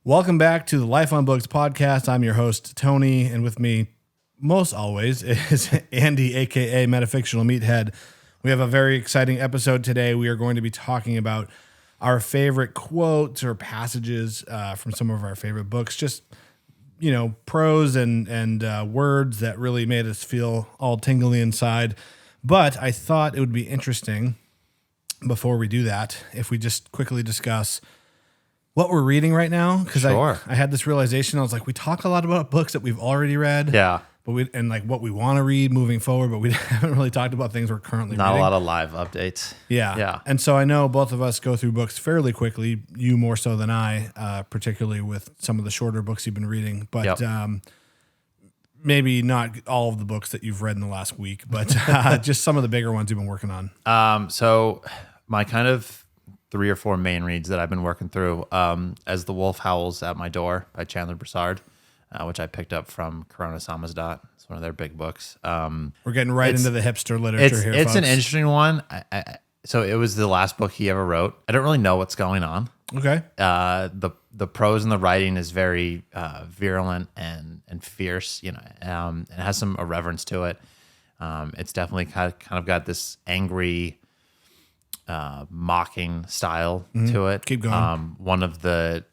Welcome back to the Life on Books podcast. I'm your host, Tony, and with me, most always, is Andy, aka Metafictional Meathead. We have a very exciting episode today. We are going to be talking about our favorite quotes or passages from some of our favorite books. Just, you know, prose and words that really made us feel all tingly inside. But I thought it would be interesting, before we do that, if we just quickly discuss what we're reading right now, because Sure. I had this realization. I was like, we talk a lot about books that we've already read, but like what we want to read moving forward, but we haven't really talked about things we're currently Not reading. a lot of live updates. Yeah. And so I know both of us go through books fairly quickly, you more so than I, particularly with some of the shorter books you've been reading, but maybe not all of the books that you've read in the last week, but just some of the bigger ones you've been working on. So my kind of 3 or 4 main reads that I've been working through, As the Wolf Howls at My Door by Chandler Broussard, which I picked up from Corona Samizdat. It's one of their big books. We're getting right into the hipster literature here, It's folks. an interesting one. So it was the last book he ever wrote. I don't really know what's going on. Okay. The prose and the writing is very virulent and fierce. You know, it has some irreverence to it. It's definitely kind of got this angry, mocking style to it. Keep going. One of the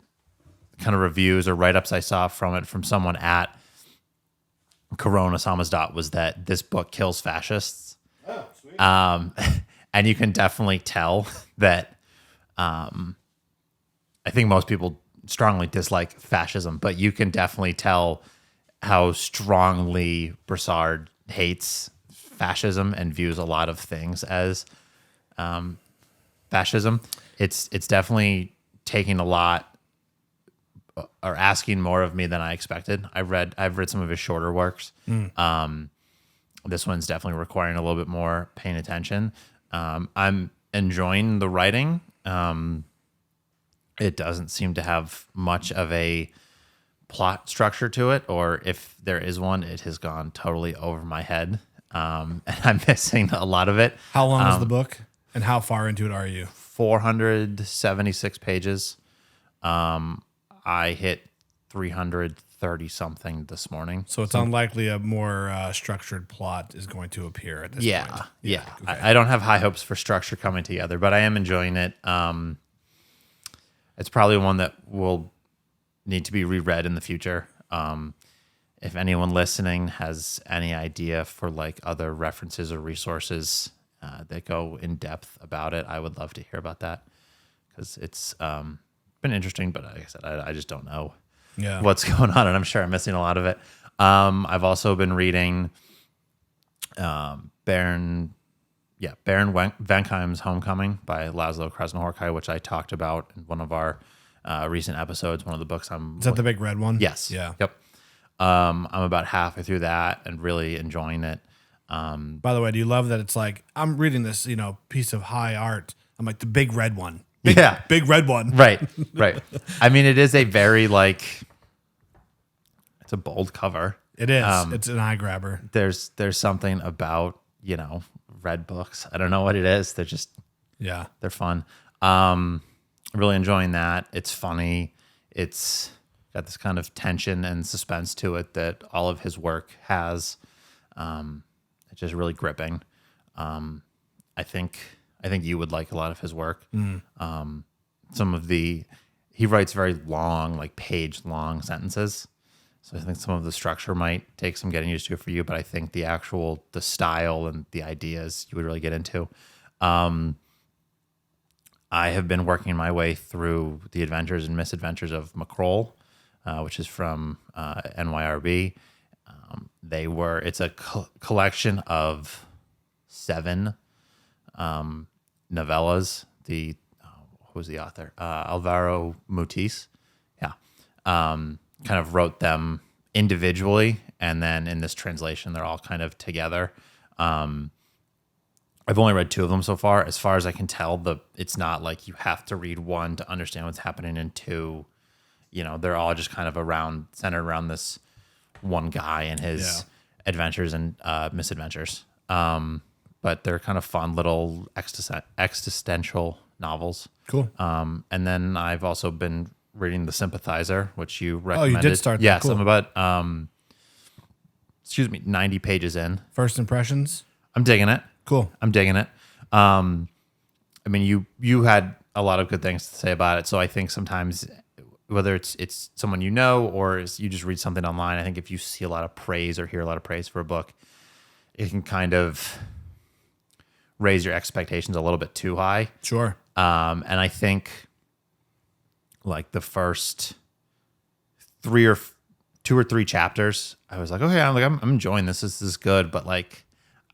kind of reviews or write-ups I saw from someone at Corona Samizdat was that this book kills fascists. Oh, sweet. And you can definitely tell that I think most people strongly dislike fascism, but you can definitely tell how strongly Broussard hates fascism and views a lot of things as fascism. It's definitely taking a lot or asking more of me than I expected. I've read some of his shorter works. This one's definitely requiring a little bit more paying attention. I'm enjoying the writing. It doesn't seem to have much of a plot structure to it, or if there is one, it has gone totally over my head. And I'm missing a lot of it. How long is the book, and how far into it are you? 476 pages. I hit 330 something this morning. So it's unlikely a more structured plot is going to appear at this point. Yeah. Okay. I don't have high hopes for structure coming together, but I am enjoying it. It's probably one that will need to be reread in the future. If anyone listening has any idea for like other references or resources that go in depth about it, I would love to hear about that, because it's been interesting, but like I said, I just don't know what's going on, and I'm sure I'm missing a lot of it. I've also been reading Baron Wenckheim's Homecoming by Laszlo Krasznahorkai, which I talked about in one of our recent episodes. One of the books Is that the big red one? Yes. Yeah. Yep. I'm about halfway through that and really enjoying it. By the way, do you love that it's like, I'm reading this, piece of high art. I'm like, the big red one. Big red one. Right. I mean, it is a very it's a bold cover. It is. It's an eye grabber. There's something about, red books. I don't know what it is. They're just, they're fun. Really enjoying that. It's funny. It's got this kind of tension and suspense to it that all of his work has. It's just really gripping. I think you would like a lot of his work. He writes very long, like page-long sentences. So I think some of the structure might take some getting used to for you, but I think the style and the ideas you would really get into. I have been working my way through the adventures and misadventures of Maqroll, which is from NYRB. It's a collection of 7 novellas. Who's the author? Alvaro Mutis. Yeah. Kind of wrote them individually, and then in this translation, they're all kind of together. I've only read 2 of them so far. As far as I can tell, it's not like you have to read 1 to understand what's happening in 2. They're all just kind of centered around this one guy and his adventures and misadventures. But they're kind of fun little existential novels. Cool. And then I've also been reading The Sympathizer, which you Oh, recommended. you did start that. Yes, Cool. I'm about 90 pages in. First impressions? I'm digging it. Cool. I'm digging it. I mean, you had a lot of good things to say about it, so I think sometimes whether it's someone you know or you just read something online, I think if you see a lot of praise or hear a lot of praise for a book, it can kind of raise your expectations a little bit too high. Sure. And I think like the first 2 or 3 chapters, I was like, okay, I'm enjoying this. This is good, but like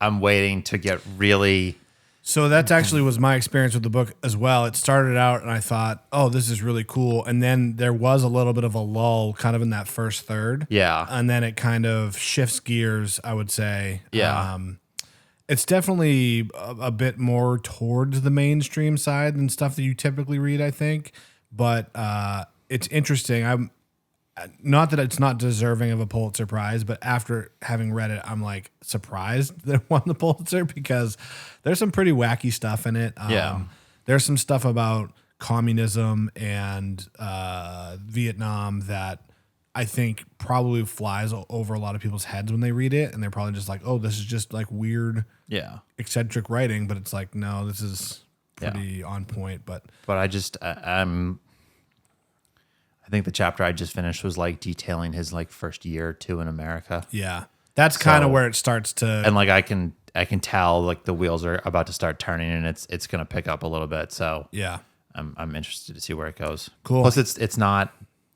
I'm waiting to get really. So that actually was my experience with the book as well. It started out and I thought, oh, this is really cool. And then there was a little bit of a lull kind of in that first third. Yeah. And then it kind of shifts gears, I would say. Yeah. It's definitely a bit more towards the mainstream side than stuff that you typically read, I think. But it's interesting. I'm not that it's not deserving of a Pulitzer Prize, but after having read it, I'm like surprised that it won the Pulitzer because there's some pretty wacky stuff in it. Yeah. There's some stuff about communism and Vietnam that I think probably flies over a lot of people's heads when they read it. And they're probably just like, oh, this is just like weird, eccentric writing. But it's like, no, this is pretty on point. But I think the chapter I just finished was like detailing his like first year or two in America. Yeah. That's kind of where it starts to. And like I can tell like the wheels are about to start turning and it's going to pick up a little bit. So yeah. I'm interested to see where it goes. Cool. Plus it's not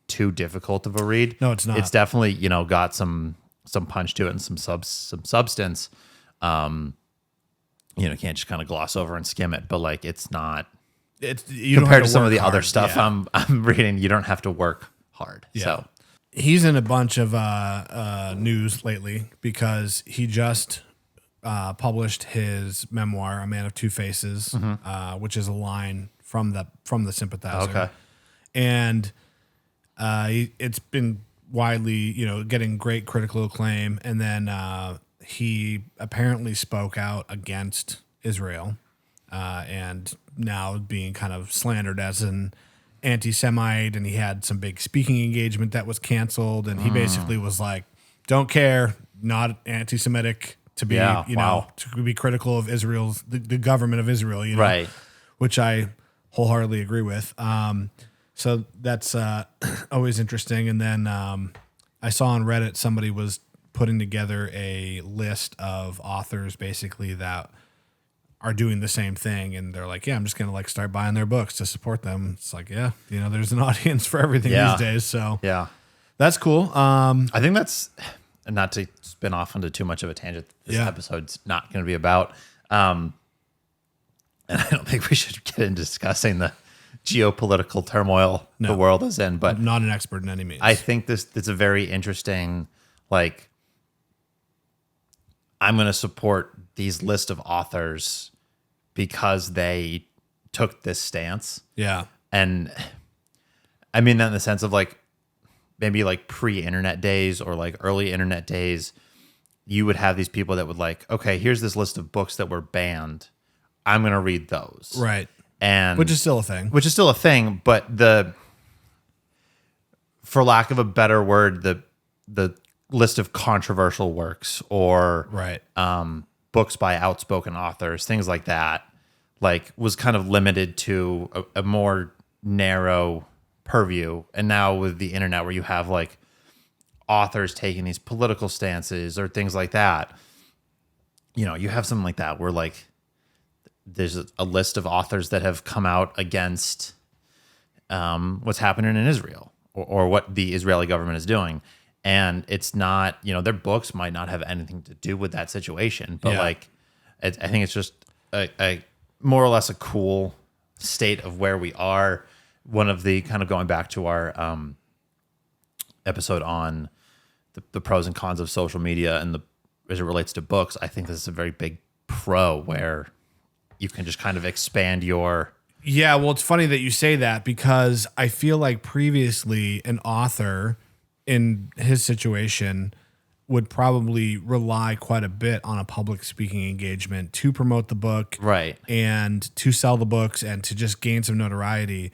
too difficult of a read. No, it's not. It's definitely, got some punch to it and some substance. You can't just kind of gloss over and skim it, but like it's not. You don't have compared to some of the work other hard. stuff I'm reading, you don't have to work hard. Yeah. So he's in a bunch of news lately because he just published his memoir, A Man of Two Faces, which is a line from the Sympathizer. Okay. And it's been widely, getting great critical acclaim. And then he apparently spoke out against Israel and now being kind of slandered as an anti-Semite, and he had some big speaking engagement that was canceled, and he basically was like, don't care, not anti-Semitic to be, to be critical of Israel's, the government of Israel, right. which I wholeheartedly agree with. So that's always interesting. And then I saw on Reddit, somebody was putting together a list of authors basically that are doing the same thing, and they're like, yeah, I'm just gonna like start buying their books to support them. It's like, yeah, there's an audience for everything these days. So yeah, that's cool. I think that's, not to spin off into too much of a tangent, this episode's not going to be about, and I don't think we should get into discussing the geopolitical turmoil the world is in, but I'm not an expert in any means. I think it's a very interesting, like, I'm going to support these list of authors because they took this stance. Yeah. And I mean that in the sense of like, maybe like pre-internet days or like early internet days, you would have these people that would like, okay, here's this list of books that were banned. I'm going to read those. Right. And which is still a thing. But for lack of a better word, the list of controversial works or books by outspoken authors, things like that, like was kind of limited to a more narrow purview. And now with the internet, where you have like authors taking these political stances or things like that, you have something like that where like there's a list of authors that have come out against what's happening in Israel or what the Israeli government is doing. And it's not, their books might not have anything to do with that situation, but like, I think it's just a more or less a cool state of where we are. One of the kind of going back to our episode on the pros and cons of social media and as it relates to books, I think this is a very big pro where you can just kind of expand your. Yeah, well, it's funny that you say that because I feel like previously an author in his situation would probably rely quite a bit on a public speaking engagement to promote the book, right, and to sell the books and to just gain some notoriety.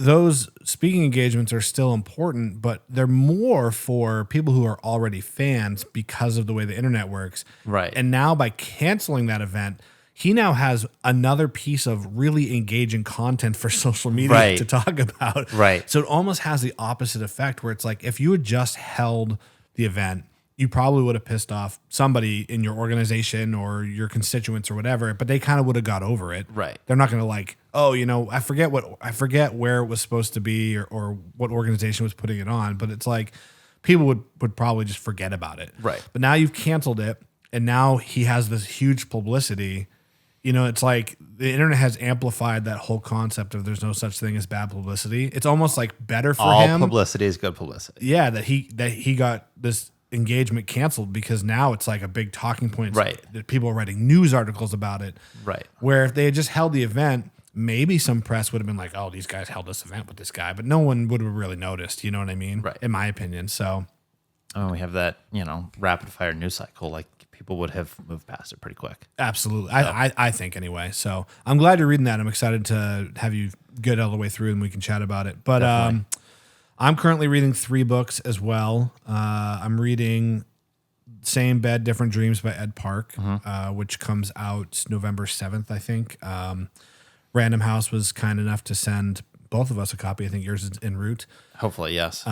those speaking engagements are still important, but they're more for people who are already fans because of the way the internet works. Right. And now by canceling that event, he now has another piece of really engaging content for social media to talk about. Right. So it almost has the opposite effect where it's like if you had just held the event, you probably would have pissed off somebody in your organization or your constituents or whatever, but they kind of would have got over it. Right. They're not going to like, oh, I forget where it was supposed to be or what organization was putting it on, but it's like people would probably just forget about it. Right. But now you've canceled it and now he has this huge publicity. It's like the internet has amplified that whole concept of there's no such thing as bad publicity. It's almost like better for him. All publicity is good publicity. Yeah, that he got this engagement canceled because now it's like a big talking point. Right. That people are writing news articles about it. Right. Where if they had just held the event, maybe some press would have been like, oh, these guys held this event with this guy, but no one would have really noticed. You know what I mean? Right. In my opinion. So. Oh, we have that, rapid fire news cycle. Like people would have moved past it pretty quick. Absolutely. I think anyway. So I'm glad you're reading that. I'm excited to have you get all the way through and we can chat about it. But I'm currently reading 3 books as well. I'm reading Same Bed, Different Dreams by Ed Park, which comes out November 7th, I think. Random House was kind enough to send both of us a copy. I think yours is en route. Hopefully, yes.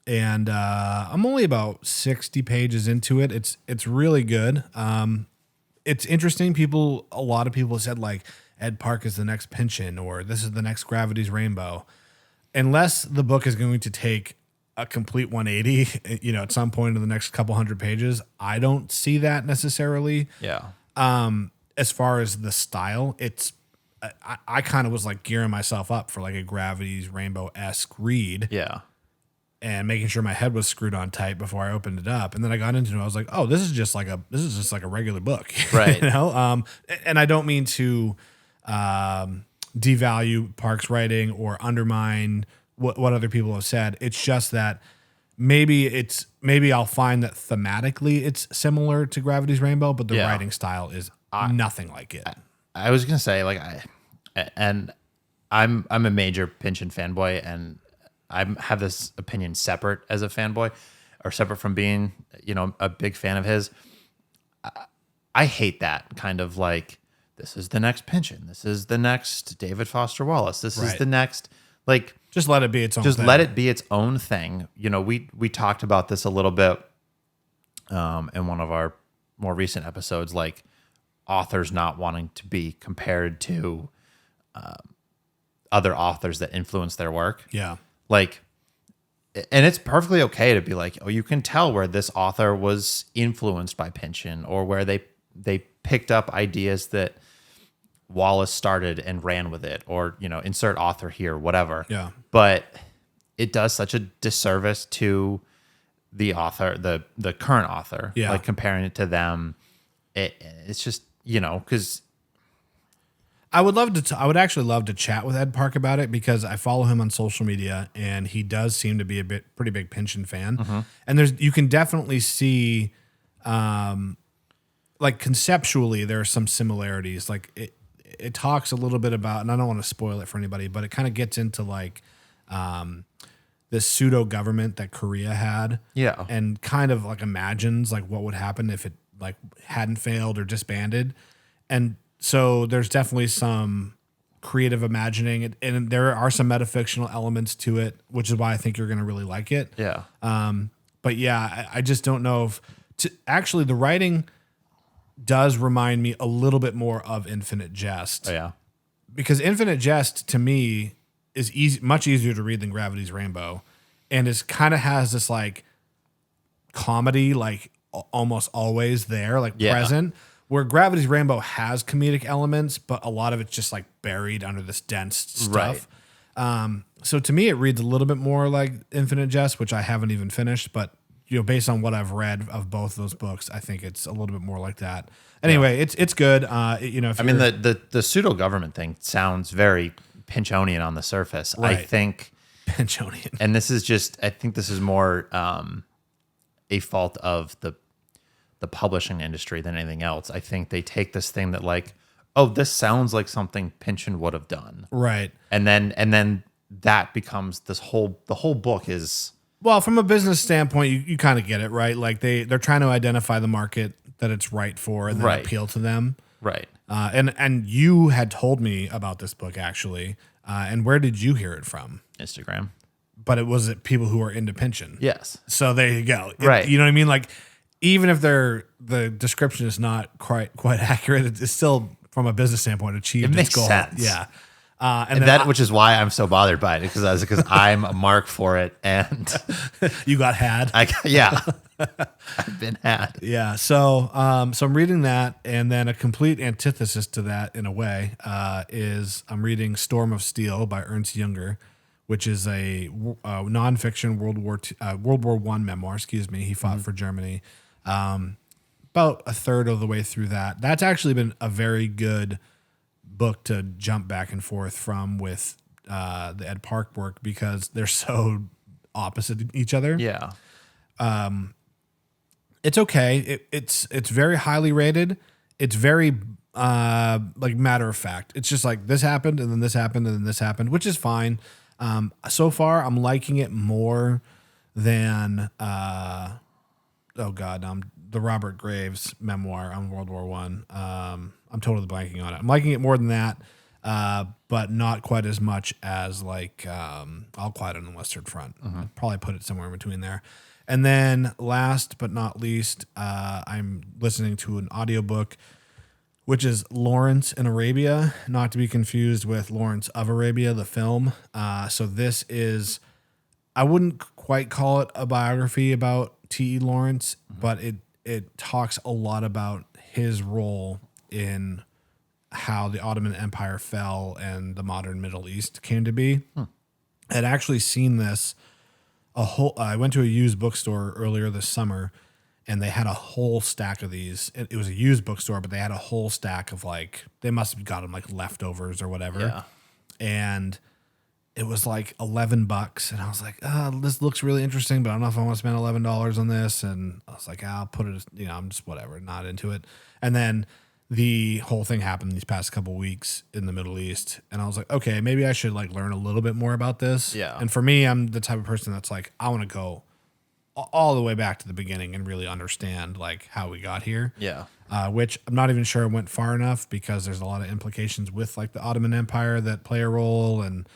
And I'm only about 60 pages into it. It's really good. It's interesting. A lot of people said like Ed Park is the next Pynchon or this is the next Gravity's Rainbow. Unless the book is going to take a complete 180, at some point in the next couple hundred pages, I don't see that necessarily. Yeah. As far as the style, I kind of was like gearing myself up for like a Gravity's Rainbow-esque read. Yeah. And making sure my head was screwed on tight before I opened it up. And then I got into it. I was like, oh, this is just like a regular book. Right. And I don't mean to devalue Park's writing or undermine what other people have said. It's just that maybe I'll find that thematically it's similar to Gravity's Rainbow, but the writing style is nothing like it. I was gonna say I'm a major Pynchon fanboy, and I have this opinion separate as a fanboy, or separate from being a big fan of his. I hate that kind of like, this is the next Pynchon. This is the next David Foster Wallace. This is the next, like, just let it be its own just thing. let it be its own thing. We talked about this a little bit in one of our more recent episodes, like authors not wanting to be compared to other authors that influence their work. Yeah. Like, and it's perfectly okay to be like, oh, you can tell where this author was influenced by Pynchon, or where they picked up ideas that Wallace started and ran with it, or insert author here, whatever. Yeah. But it does such a disservice to the author, the current author. Yeah. Like comparing it to them, it's just because I would actually love to chat with Ed Park about it because I follow him on social media and he does seem to be a pretty big Pynchon fan. Mm-hmm. And you can definitely see, like conceptually, there are some similarities. Like it talks a little bit about, and I don't want to spoil it for anybody, but it kind of gets into like this pseudo government that Korea had. Yeah. And kind of like imagines like what would happen if it like hadn't failed or disbanded. And so there's definitely some creative imagining, and there are some metafictional elements to it, which is why I think you're going to really like it. Yeah. But yeah, I just don't know if actually the writing does remind me a little bit more of Infinite Jest. Oh, yeah. Because Infinite Jest to me is much easier to read than Gravity's Rainbow, and it kind of has this like comedy, like almost always there, like present. Where Gravity's Rainbow has comedic elements, but a lot of it's just like buried under this dense stuff. Right. So to me, it reads a little bit more like Infinite Jest, which I haven't even finished. But based on what I've read of both those books, I think it's a little bit more like that. Anyway, it's good. The pseudo government thing sounds very Pynchonian on the surface. Right. I think Pynchonian, and I think this is more a fault of the publishing industry than anything else. I think they take this thing that like, oh, this sounds like something Pynchon would have done. Right. And then that becomes the whole book is. Well, from a business standpoint, you kind of get it, right? Like they're trying to identify the market that it's right for and then appeal to them. Right. And you had told me about this book actually. And where did you hear it from? Instagram. But it was people who are independent. Yes. So there you go. Right. You know what I mean? Like even if the description is not quite accurate, it's still from a business standpoint achieved its goal. It makes sense. Yeah. And that, which is why I'm so bothered by it, because I'm a mark for it, and you got had. I've been had. Yeah. So I'm reading that, and then a complete antithesis to that, in a way, is I'm reading Storm of Steel by Ernst Junger, which is a nonfiction World War I memoir. Excuse me. He fought for Germany. About a third of the way through that. That's actually been a very good book to jump back and forth from with the Ed Park work because they're so opposite each other. Yeah. It's okay. It's very highly rated. It's very like matter of fact. It's just like this happened and then this happened and then this happened, which is fine. So far, I'm liking it more than the Robert Graves memoir on World War One. I'm totally blanking on it. I'm liking it more than that, but not quite as much as like All Quiet on the Western Front. I'd probably put it somewhere in between there. And then last but not least, I'm listening to an audiobook, which is Lawrence in Arabia, not to be confused with Lawrence of Arabia, the film. So this is, I wouldn't quite call it a biography about T.E. Lawrence, but it talks a lot about his role in how the Ottoman Empire fell and the modern Middle East came to be. I'd actually seen this I went to a used bookstore earlier this summer, and they had a whole stack of these. It was a used bookstore, but they had a whole stack of like, they must have got them like leftovers or whatever. Yeah. And it was like $11, and I was like, this looks really interesting, but I don't know if I want to spend $11 on this. And I was like, I'll put it, I'm just whatever, not into it. And then the whole thing happened these past couple weeks in the Middle East, and I was like, okay, maybe I should like learn a little bit more about this. Yeah. And for me, I'm the type of person that's like, I want to go all the way back to the beginning and really understand like how we got here. Yeah. Which I'm not even sure went far enough because there's a lot of implications with like the Ottoman Empire that play a role and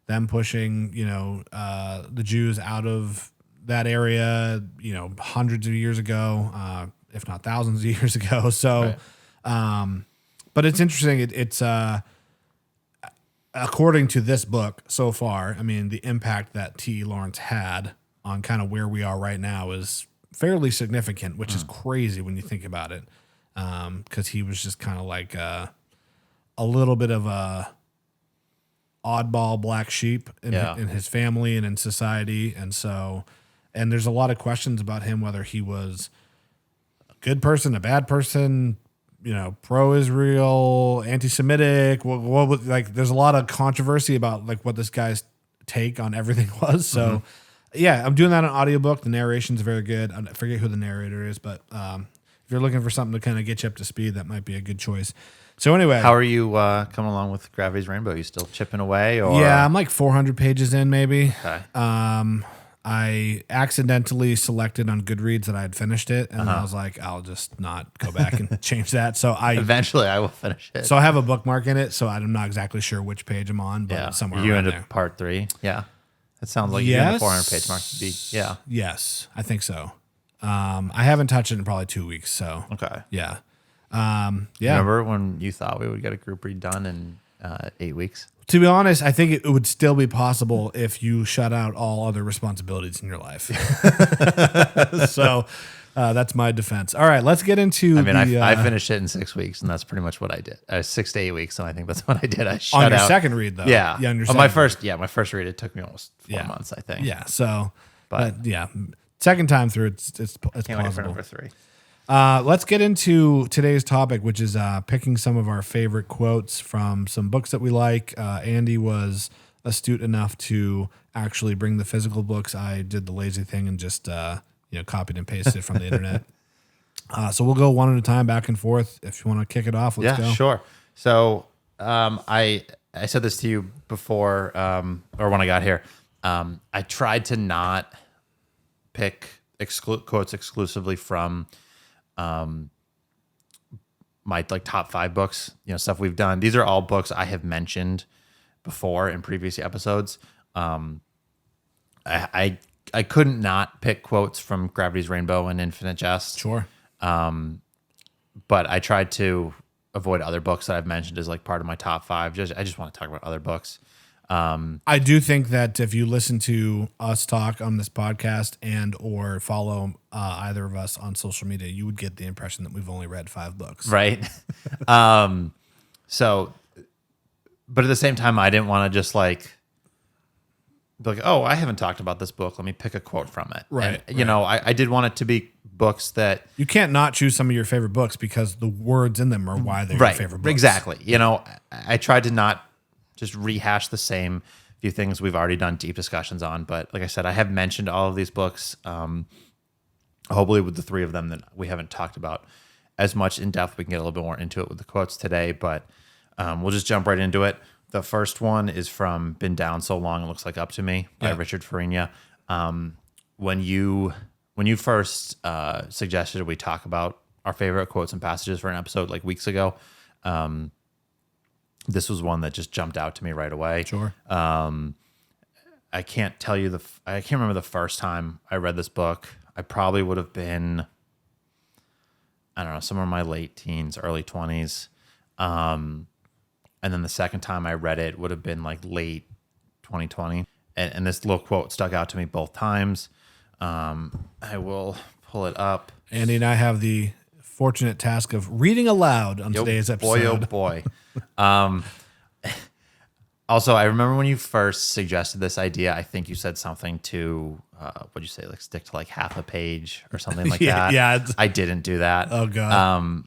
them pushing, the Jews out of that area, hundreds of years ago, if not thousands of years ago. So, right. But it's interesting. It's according to this book so far, I mean, the impact that T. Lawrence had on kind of where we are right now is fairly significant, which is crazy when you think about it. Because he was just kind of like a little bit of a oddball black sheep in his family and in society. And there's a lot of questions about him, whether he was a good person, a bad person, pro-Israel, anti-Semitic. What was like? There's a lot of controversy about like what this guy's take on everything was. So, yeah, I'm doing that on audiobook. The narration's very good. I forget who the narrator is, but if you're looking for something to kind of get you up to speed, that might be a good choice. So anyway, how are you coming along with Gravity's Rainbow? Are you still chipping away? Or? Yeah, I'm like 400 pages in, maybe. Okay. I accidentally selected on Goodreads that I had finished it, and I was like, I'll just not go back and change that. So eventually I will finish it. So I have a bookmark in it, so I'm not exactly sure which page I'm on, but somewhere you around into there. part 3? Yeah, it sounds like you're in the 400 page mark. Yes, I think so. I haven't touched it in probably 2 weeks, so okay. Yeah. Remember when you thought we would get a group read done in 8 weeks? To be honest, I think it would still be possible if you shut out all other responsibilities in your life. So that's my defense. All right, let's get into. I finished it in 6 weeks, and that's pretty much what I did. 6 to 8 weeks, and I think that's what I did. I shut on your out. Second read, though. Yeah, on your my first read, it took me almost 4 months, I think. Yeah, so but second time through, it's Can't wait for plausible. number 3. Let's get into today's topic, which is picking some of our favorite quotes from some books that we like. Andy was astute enough to actually bring the physical books. I did the lazy thing and just copied and pasted it from the internet. So we'll go one at a time, back and forth. If you want to kick it off, let's go. Yeah, sure. So I said this to you before, or when I got here. I tried to not pick quotes exclusively from my like top 5 books, stuff we've done. These are all books I have mentioned before in previous episodes. I couldn't not pick quotes from Gravity's Rainbow and Infinite Jest. Sure. But I tried to avoid other books that I've mentioned as like part of my top 5. I just want to talk about other books. I do think that if you listen to us talk on this podcast and or follow either of us on social media, you would get the impression that we've only read 5 books. Right. So, but at the same time, I didn't want to just like be like, oh, I haven't talked about this book. Let me pick a quote from it. Right. And, you know, I did want it to be books that you can't not choose some of your favorite books because the words in them are why they're your favorite books. Exactly. You know, I tried to not just rehash the same few things we've already done deep discussions on. But like I said, I have mentioned all of these books, hopefully with the 3 of them that we haven't talked about as much in depth. We can get a little bit more into it with the quotes today, but we'll just jump right into it. The first one is from Been Down So Long It Looks Like Up to Me by Richard Farina. When you first suggested we talk about our favorite quotes and passages for an episode like weeks ago, this was one that just jumped out to me right away. Sure. I can't tell you I can't remember the first time I read this book. I probably would have been, I don't know, somewhere in my late teens, early 20s. And then the second time I read it would have been like late 2020. And this little quote stuck out to me both times. I will pull it up. Andy and I have the fortunate task of reading aloud on today's episode. Boy, oh boy. Also, I remember when you first suggested this idea, I think you said something to, what'd you say, like stick to like half a page or something like that. Yeah. I didn't do that. Oh, God.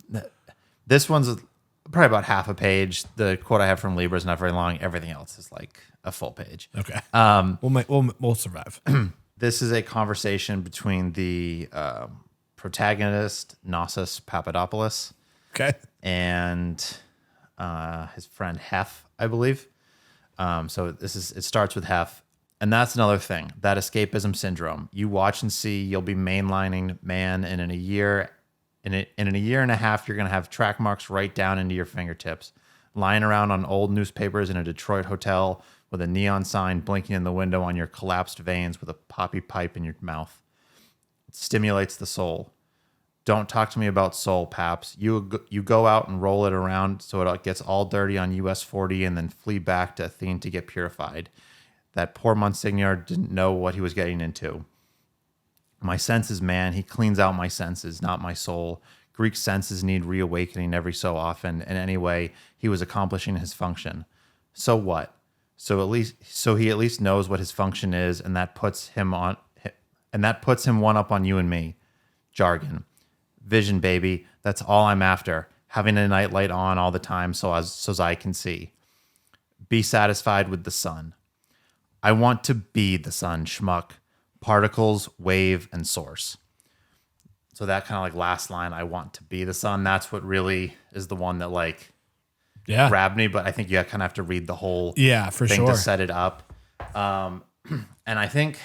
This one's probably about half a page. The quote I have from Libra is not very long. Everything else is like a full page. Okay. We'll survive. This is a conversation between the protagonist, Knossos Papadopoulos, and his friend Hef, I believe. So it starts with Hef, and that's another thing, that escapism syndrome. You watch and see, you'll be mainlining man, and in a year and a half, you're gonna have track marks right down into your fingertips, lying around on old newspapers in a Detroit hotel with a neon sign blinking in the window on your collapsed veins with a poppy pipe in your mouth. It stimulates the soul. Don't talk to me about soul, Paps. You go out and roll it around so it gets all dirty on US 40 and then flee back to Athene to get purified. That poor Monsignor didn't know what he was getting into. My senses, man, he cleans out my senses, not my soul. Greek senses need reawakening every so often, and anyway, he was accomplishing his function. So what? So he at least knows what his function is, and that puts him one up on you and me. Jargon. Vision, baby. That's all I'm after. Having a nightlight on all the time so as I can see. Be satisfied with the sun. I want to be the sun, schmuck. Particles, wave, and source. So that kind of like last line, I want to be the sun, that's what really is the one that like grabbed me, but I think you kind of have to read the whole thing to set it up. And I think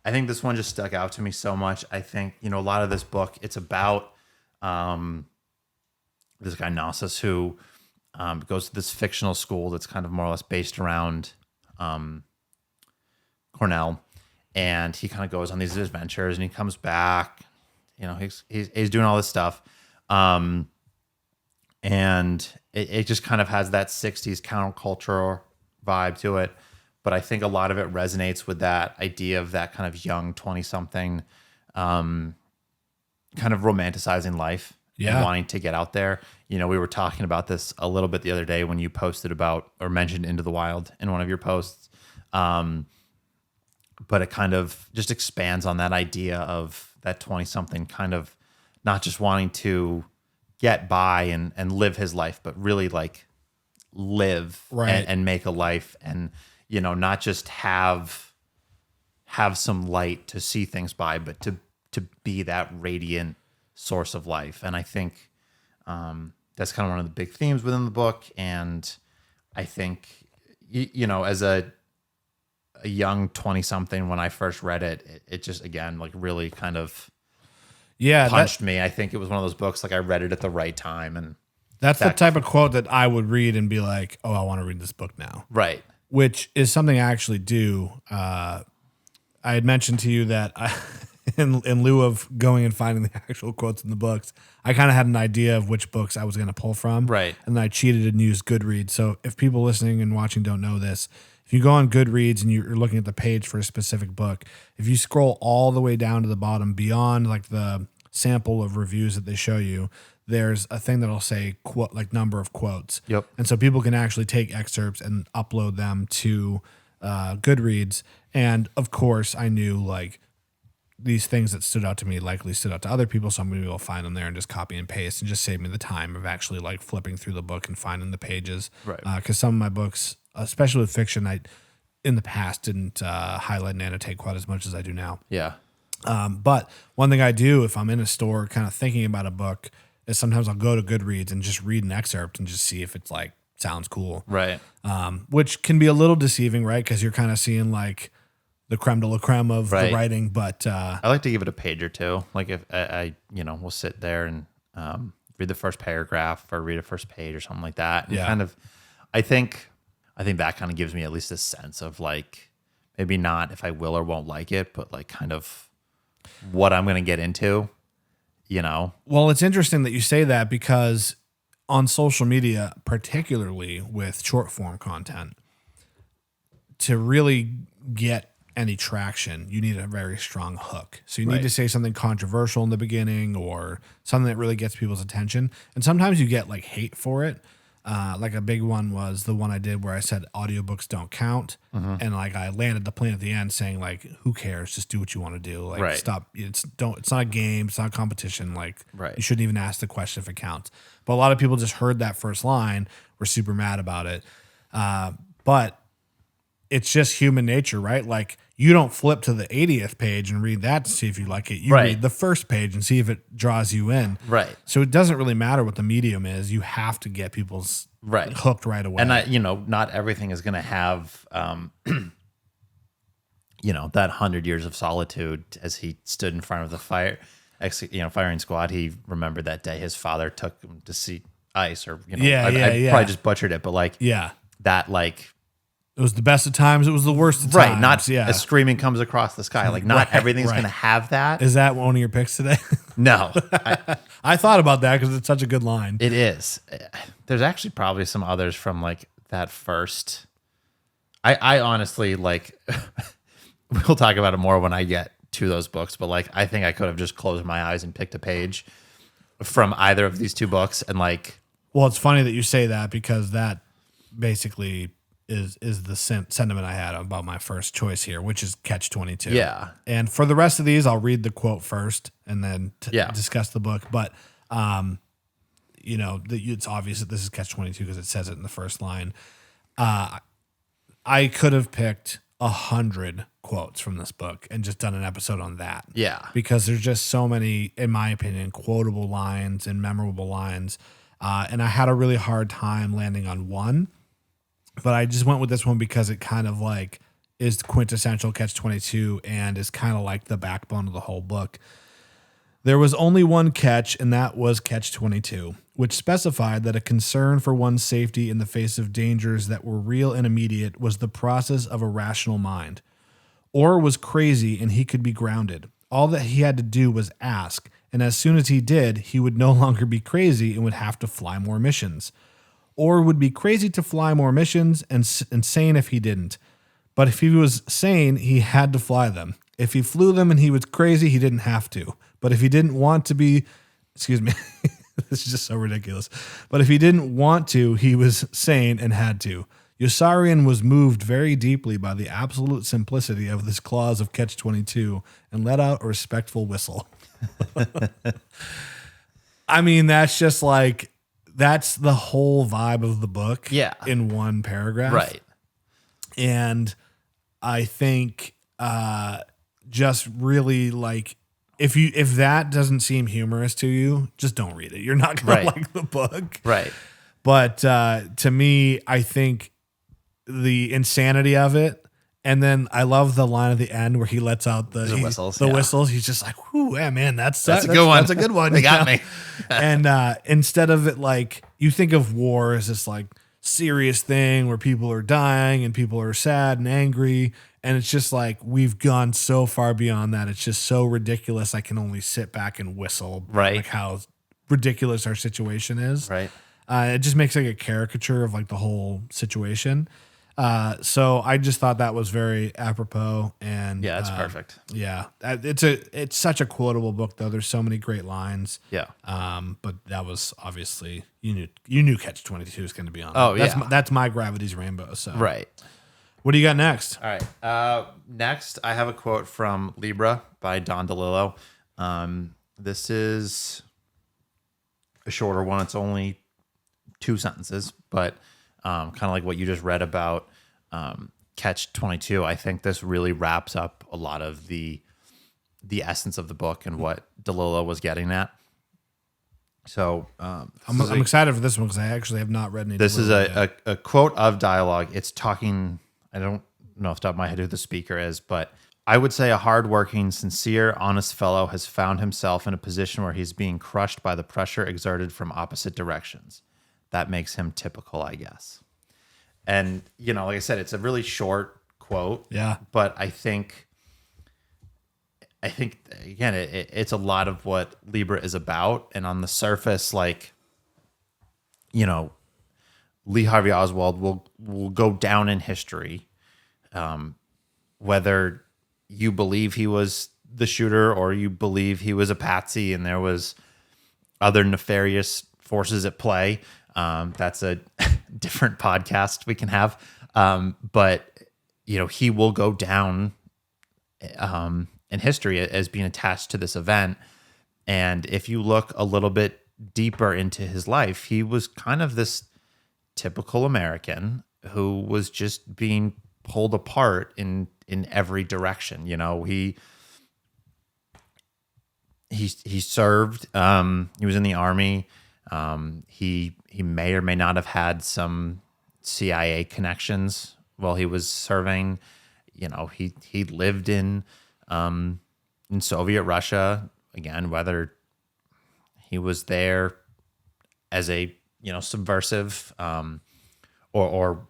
this one just stuck out to me so much. I think, a lot of this book, it's about this guy Knossos who goes to this fictional school that's kind of more or less based around Cornell. And he kind of goes on these adventures and he comes back, he's doing all this stuff. And it just kind of has that 60s countercultural vibe to it. But I think a lot of it resonates with that idea of that kind of young 20-something kind of romanticizing life and wanting to get out there. We were talking about this a little bit the other day when you posted about or mentioned Into the Wild in one of your posts. But it kind of just expands on that idea of that 20-something kind of not just wanting to get by and live his life, but really like live and make a life and, not just have some light to see things by, but to be that radiant source of life. And I think that's kind of one of the big themes within the book. And I think, as a young 20-something, when I first read it, it just, again, like really kind of punched me. I think it was one of those books, like I read it at the right time. And that's the type of quote that I would read and be like, oh, I want to read this book now. Right. Which is something I actually do. I had mentioned to you that in lieu of going and finding the actual quotes in the books, I kind of had an idea of which books I was going to pull from. Right. And then I cheated and used Goodreads. So if people listening and watching don't know this, if you go on Goodreads and you're looking at the page for a specific book, if you scroll all the way down to the bottom beyond like the sample of reviews that they show you, there's a thing that'll say quote, like number of quotes. Yep. And so people can actually take excerpts and upload them to Goodreads. And of course, I knew like these things that stood out to me likely stood out to other people. So I'm going to be able to find them there and just copy and paste and just save me the time of actually like flipping through the book and finding the pages. Right. Because some of my books, especially with fiction, I in the past didn't highlight and annotate quite as much as I do now. Yeah. But one thing I do if I'm in a store kind of thinking about a book is sometimes I'll go to Goodreads and just read an excerpt and just see if it's like sounds cool. Right. Which can be a little deceiving, right? Because you're kind of seeing like the creme de la creme of the writing. But I like to give it a page or two. Like if I will sit there and read the first paragraph or read a first page or something like that. And kind of, I think that kind of gives me at least a sense of like, maybe not if I will or won't like it, but like kind of what I'm going to get into. Well, it's interesting that you say that because on social media, particularly with short form content, to really get any traction, you need a very strong hook. So you need to say something controversial in the beginning or something that really gets people's attention. And sometimes you get like hate for it. Like a big one was the one I did where I said audiobooks don't count. And like I landed the plane at the end saying like, who cares? Just do what you want to do. Like stop. It's not a game. It's not a competition. Like you shouldn't even ask the question if it counts. But a lot of people just heard that first line, were super mad about it. But it's just human nature, right? Like you don't flip to the 80th page and read that to see if you like it. You read the first page and see if it draws you in. Right. So it doesn't really matter what the medium is. You have to get people's hooked right away. And not everything is going to have, that 100 years of solitude as he stood in front of the firing squad. He remembered that day his father took him to see ice or, I probably just butchered it, but like, that like, it was the best of times. It was the worst of times. Right. Not a screaming comes across the sky. Like not everything's going to have that. Is that one of your picks today? No. I thought about that because it's such a good line. It is. There's actually probably some others from like that first. I honestly like, we'll talk about it more when I get to those books, but like, I think I could have just closed my eyes and picked a page from either of these two books and like. Well, it's funny that you say that because that basically is the sentiment I had about my first choice here, which is Catch-22. Yeah. And for the rest of these, I'll read the quote first and then discuss the book. But, it's obvious that this is Catch-22 because it says it in the first line. I could have picked 100 quotes from this book and just done an episode on that. Yeah. Because there's just so many, in my opinion, quotable lines and memorable lines. And I had a really hard time landing on one. But I just went with this one because it kind of like is quintessential Catch-22 and is kind of like the backbone of the whole book. There was only one catch, and that was Catch-22, which specified that a concern for one's safety in the face of dangers that were real and immediate was the process of a rational mind. Orr was crazy and he could be grounded. All that he had to do was ask, and as soon as he did, he would no longer be crazy and would have to fly more missions. Or would be crazy to fly more missions and insane if he didn't. But if he was sane, he had to fly them. If he flew them and he was crazy, he didn't have to. But if he didn't want to be, this is just so ridiculous. But if he didn't want to, he was sane and had to. Yossarian was moved very deeply by the absolute simplicity of this clause of Catch-22 and let out a respectful whistle. I mean, that's just like... That's the whole vibe of the book in one paragraph. Right. And I think just really like if that doesn't seem humorous to you, just don't read it. You're not gonna Right. like the book. Right. But to me, I think the insanity of it, and then I love the line at the end where he lets out the whistles, The yeah. whistles. He's just like, "Whoo, yeah, man, that's a good one. That's a good one." They you got know? me. And instead of it, like, you think of war as this like serious thing where people are dying and people are sad and angry, and it's just like we've gone so far beyond that. It's just so ridiculous. I can only sit back and whistle, Right. like how ridiculous our situation is. Right. It just makes like a caricature of like the whole situation. So I just thought that was very apropos, and Yeah, it's perfect. Yeah, it's such a quotable book though. There's so many great lines. Yeah. But that was obviously you knew Catch-22 was going to be on. Oh, that's yeah. that's my Gravity's Rainbow. So Right. what do you got next? All right. Next, I have a quote from Libra by Don DeLillo. This is a shorter one. It's only 2 sentences, but kind of like what you just read about Catch-22. I think this really wraps up a lot of the essence of the book and what DeLillo was getting at. So I'm excited for this one because I actually have not read any. this is DeLillo yet. a quote of dialogue. It's talking, I don't know off the top of my head who the speaker is, but I would say a hardworking, sincere, honest fellow has found himself in a position where he's being crushed by the pressure exerted from opposite directions. That makes him typical, I guess. And, like I said, it's a really short quote. Yeah. But I think again, it's a lot of what Libra is about. And on the surface, like, Lee Harvey Oswald will go down in history, whether you believe he was the shooter or you believe he was a patsy and there was other nefarious forces at play. That's a different podcast we can have. But he will go down in history as being attached to this event. And if you look a little bit deeper into his life, he was kind of this typical American who was just being pulled apart in every direction. He served. He was in the army. He may or may not have had some CIA connections while he was serving. He lived in Soviet Russia, again, whether he was there as a subversive or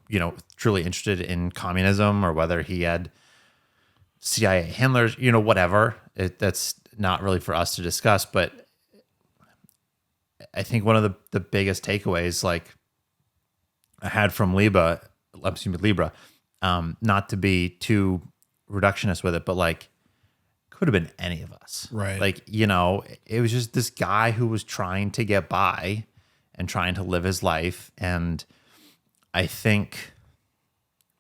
truly interested in communism, or whether he had CIA handlers, whatever. That's not really for us to discuss, but I think one of the biggest takeaways, like, I had from Libra, not to be too reductionist with it, but like, could have been any of us, Right. Like, it was just this guy who was trying to get by and trying to live his life. And I think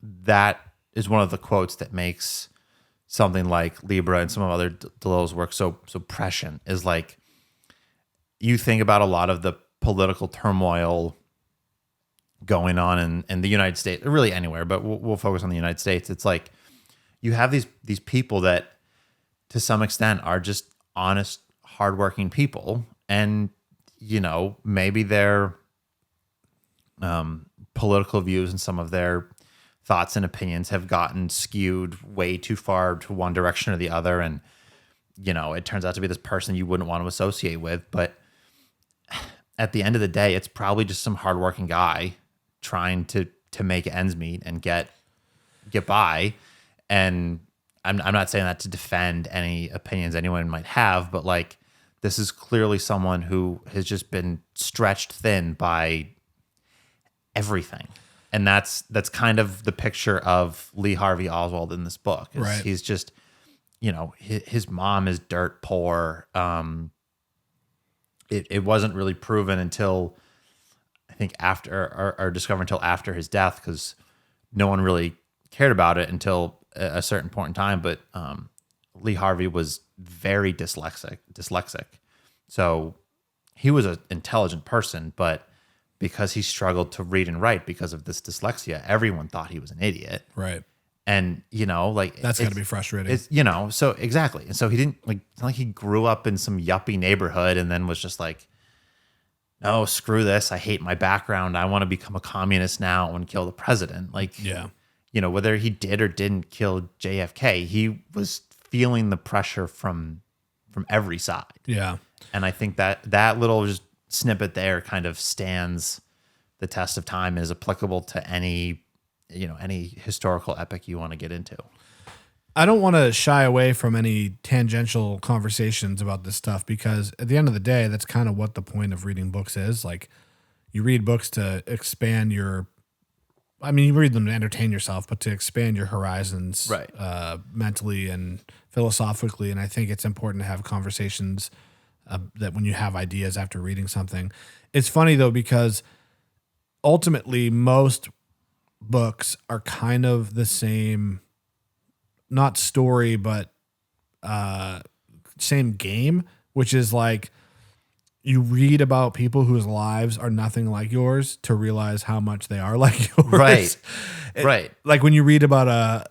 that is one of the quotes that makes something like Libra and some of other DeLillo's work so prescient, is like, you think about a lot of the political turmoil going on in the United States, or really anywhere, but we'll focus on the United States. It's like you have these people that to some extent are just honest, hardworking people. And, maybe their political views and some of their thoughts and opinions have gotten skewed way too far to one direction or the other. And, it turns out to be this person you wouldn't want to associate with. But at the end of the day, it's probably just some hardworking guy trying to make ends meet and get by. And I'm not saying that to defend any opinions anyone might have, but like, this is clearly someone who has just been stretched thin by everything. And that's kind of the picture of Lee Harvey Oswald in this book. Right. He's just, his mom is dirt poor. It wasn't really proven until, I think, after, or discovered until after his death, because no one really cared about it until a certain point in time. But Lee Harvey was very dyslexic. So he was an intelligent person, but because he struggled to read and write because of this dyslexia, everyone thought he was an idiot. Right. And, like That's got to be frustrating. it's, so exactly. And so he didn't it's not like he grew up in some yuppie neighborhood and then was just like, no, screw this. I hate my background. I want to become a communist now and kill the president. Like, Yeah. Whether he did or didn't kill JFK, he was feeling the pressure from every side. Yeah. And I think that little just snippet there kind of stands the test of time and is applicable to any historical epic you want to get into. I don't want to shy away from any tangential conversations about this stuff because at the end of the day, that's kind of what the point of reading books is. Like, you read books to expand you read them to entertain yourself, but to expand your horizons, right, mentally and philosophically. And I think it's important to have conversations that when you have ideas after reading something. It's funny though, because ultimately most books are kind of the same, not story, but same game, which is like you read about people whose lives are nothing like yours to realize how much they are like yours. Right. Right. Like when you read about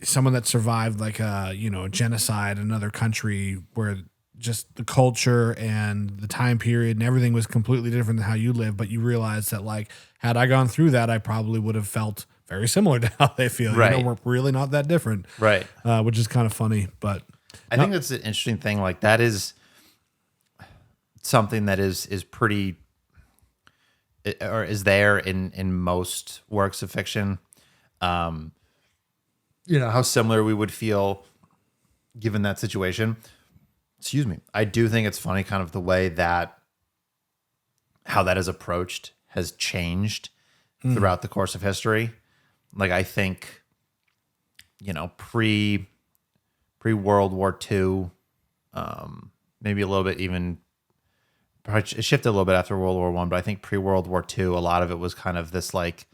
someone that survived like a genocide in another country where just the culture and the time period and everything was completely different than how you live, but you realize that like had I gone through that, I probably would have felt very similar to how they feel. Right. We're really not that different. Right. Which is kind of funny, but I think that's an interesting thing. Like that is something that is pretty, or is there in most works of fiction. How similar we would feel given that situation. Excuse me. I do think it's funny kind of the way that how that is approached has changed throughout the course of history. Like I think, pre World War II, maybe a little bit even, probably it shifted a little bit after World War I, but I think pre World War II, a lot of it was kind of this like,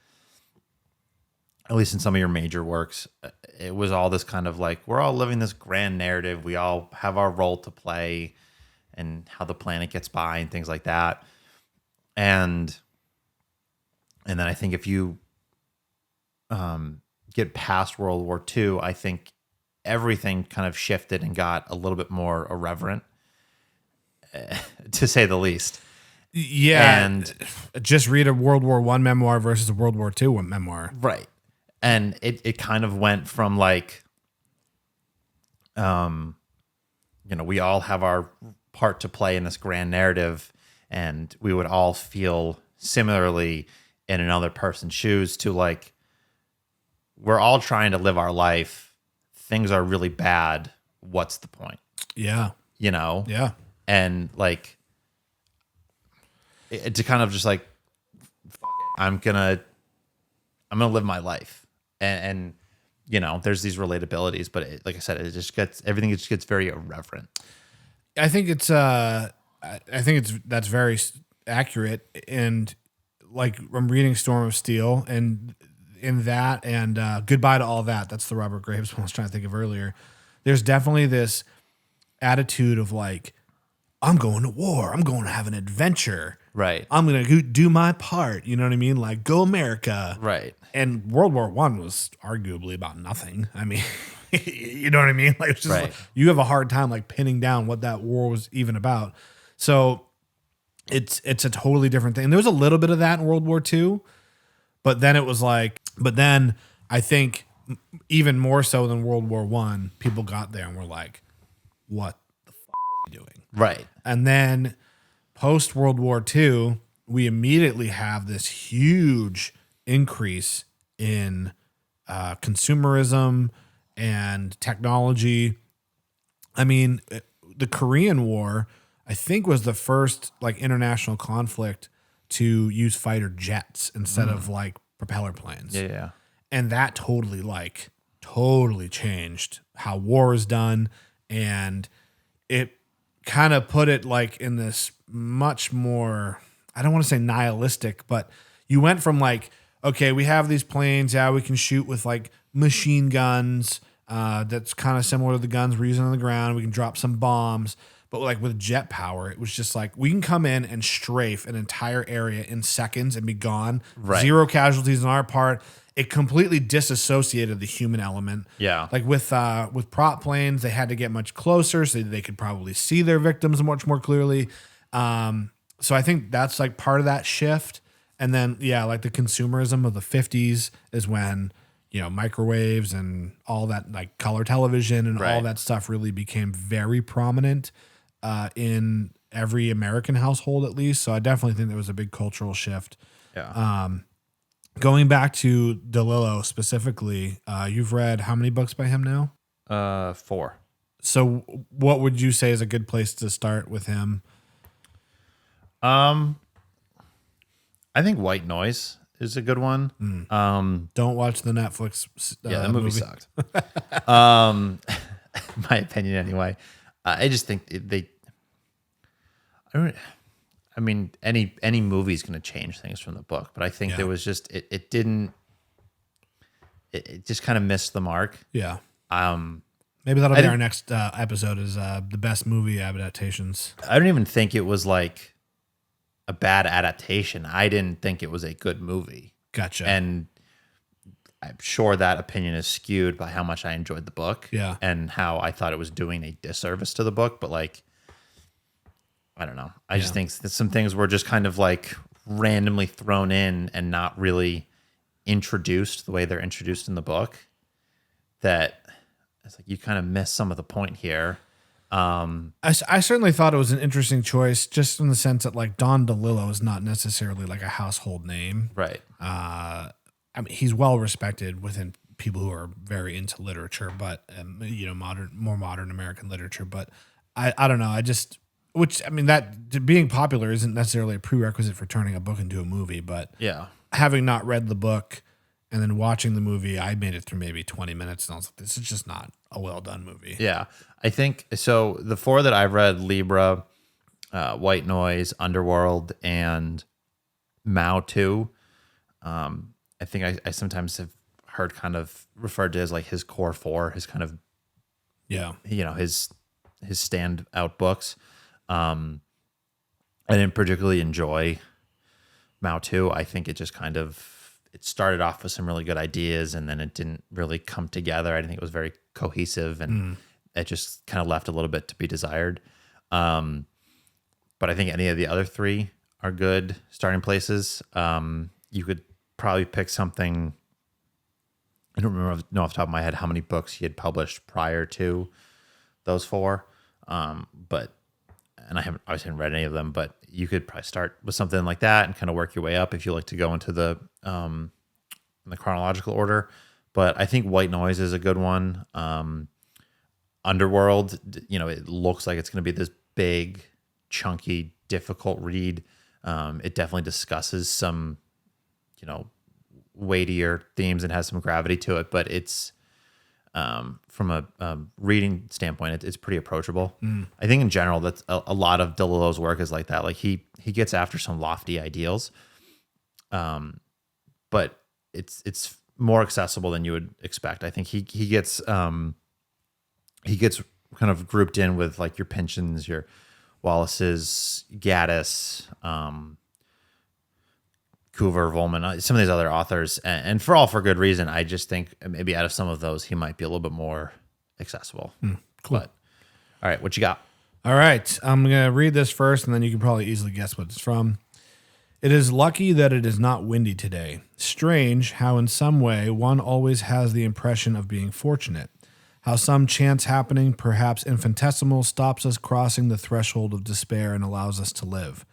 at least in some of your major works, it was all this kind of like, we're all living this grand narrative. We all have our role to play and how the planet gets by and things like that. And then I think if you get past World War II, I think everything kind of shifted and got a little bit more irreverent, to say the least. Yeah. And just read a World War I memoir versus a World War II memoir. Right. And it kind of went from like, we all have our part to play in this grand narrative and we would all feel similarly in another person's shoes to like, we're all trying to live our life. Things are really bad. What's the point? Yeah. Yeah. And like, to kind of just like, I'm gonna live my life. And there's these relatabilities, but like I said, everything just gets very irreverent. I think that's very accurate. And like I'm reading Storm of Steel and in that and Goodbye to All That. That's the Robert Graves one I was trying to think of earlier. There's definitely this attitude of like, I'm going to war. I'm going to have an adventure. Right. I'm going to do my part. You know what I mean? Like, go America. Right. And World War I was arguably about nothing. I mean, you know what I mean? Like, it's just right. Like, you have a hard time like pinning down what that war was even about. So it's a totally different thing. And there was a little bit of that in World War II, but then it was like, I think even more so than World War I, people got there and were like, what the f*** are you doing? Right. And then post World War II, we immediately have this huge increase in consumerism and technology. I mean, the Korean War, I think, was the first like international conflict to use fighter jets instead of like propeller planes. Yeah. And that totally changed how war is done. And it kind of put it like in this much more, I don't want to say nihilistic, but you went from like, okay, we have these planes. Yeah, we can shoot with like machine guns. That's kind of similar to the guns we're using on the ground. We can drop some bombs. But like with jet power, it was just like we can come in and strafe an entire area in seconds and be gone. Right. Zero casualties on our part. It completely disassociated the human element. Yeah. Like with prop planes, they had to get much closer so they could probably see their victims much more clearly. So I think that's like part of that shift. And then, yeah, like the consumerism of the 50s is when, microwaves and all that, like color television and all that stuff really became very prominent in every American household, at least. So I definitely think there was a big cultural shift. Yeah. Going back to DeLillo specifically, you've read how many books by him now? 4. So what would you say is a good place to start with him? I think White Noise is a good one. Don't watch the Netflix That movie sucked. My opinion anyway. I just think any movie is going to change things from the book, but I think there was just it just kind of missed the mark. Yeah. Maybe that'll be our next episode is the best movie adaptations. I don't even think it was like a bad adaptation. I didn't think it was a good movie. Gotcha. And I'm sure that opinion is skewed by how much I enjoyed the book. Yeah. And how I thought it was doing a disservice to the book. But like, I don't know. I just think that some things were just kind of like randomly thrown in and not really introduced the way they're introduced in the book. That it's like you kind of miss some of the point here. I certainly thought it was an interesting choice, just in the sense that like Don DeLillo is not necessarily like a household name. Right. I mean, he's well respected within people who are very into literature, but more modern American literature. But I don't know. That being popular isn't necessarily a prerequisite for turning a book into a movie. But having not read the book and then watching the movie, I made it through maybe 20 minutes, and I was like, this is just not a well done movie. Yeah, I think so. The 4 that I've read: Libra, White Noise, Underworld, and Mao 2. I think I sometimes have heard kind of referred to as like his core 4, his kind of his standout books. I didn't particularly enjoy Mao 2. I think it just kind of it started off with some really good ideas, and then it didn't really come together. I didn't think it was very cohesive, and it just kind of left a little bit to be desired. But I think any of the other 3 are good starting places. You could probably pick something. I don't know off the top of my head how many books he had published prior to those 4. But I haven't read any of them, but you could probably start with something like that and kind of work your way up if you like to go into the in the chronological order. But I think White Noise is a good one. Underworld, it looks like it's going to be this big, chunky, difficult read. It definitely discusses some, weightier themes and has some gravity to it, but it's from a reading standpoint, it's pretty approachable. I think in general, that's a lot of DeLillo's work is like that. Like he gets after some lofty ideals, but it's more accessible than you would expect. I think he gets kind of grouped in with like your Pynchons, your Wallaces, Gaddis, Coover, Volman, some of these other authors, and for good reason. I just think maybe out of some of those, he might be a little bit more accessible. Cool. But, all right, what you got? All right, I'm going to read this first, and then you can probably easily guess what it's from. It is lucky that it is not windy today. Strange how in some way one always has the impression of being fortunate. How some chance happening, perhaps infinitesimal, stops us crossing the threshold of despair and allows us to live.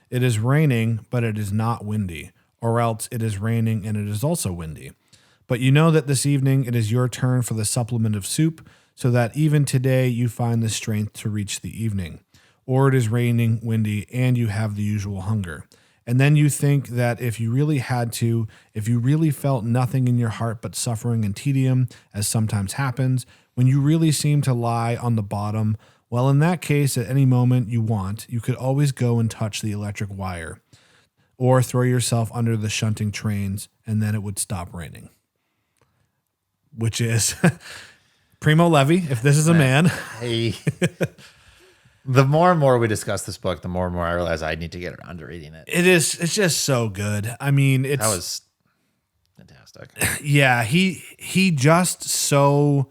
It is raining, but it is not windy. Or else it is raining and it is also windy. But you know that this evening it is your turn for the supplement of soup, so that even today you find the strength to reach the evening. Or it is raining, windy, and you have the usual hunger. And then you think that if you really had to, if you really felt nothing in your heart but suffering and tedium, as sometimes happens, when you really seem to lie on the bottom, well, in that case, at any moment you want, you could always go and touch the electric wire. Or throw yourself under the shunting trains, and then it would stop raining. Which is Primo Levi, if this is a man. Hey. The more and more we discuss this book, the more and more I realize I need to get around to reading it. It's just so good. I mean, That was fantastic. Yeah, he just so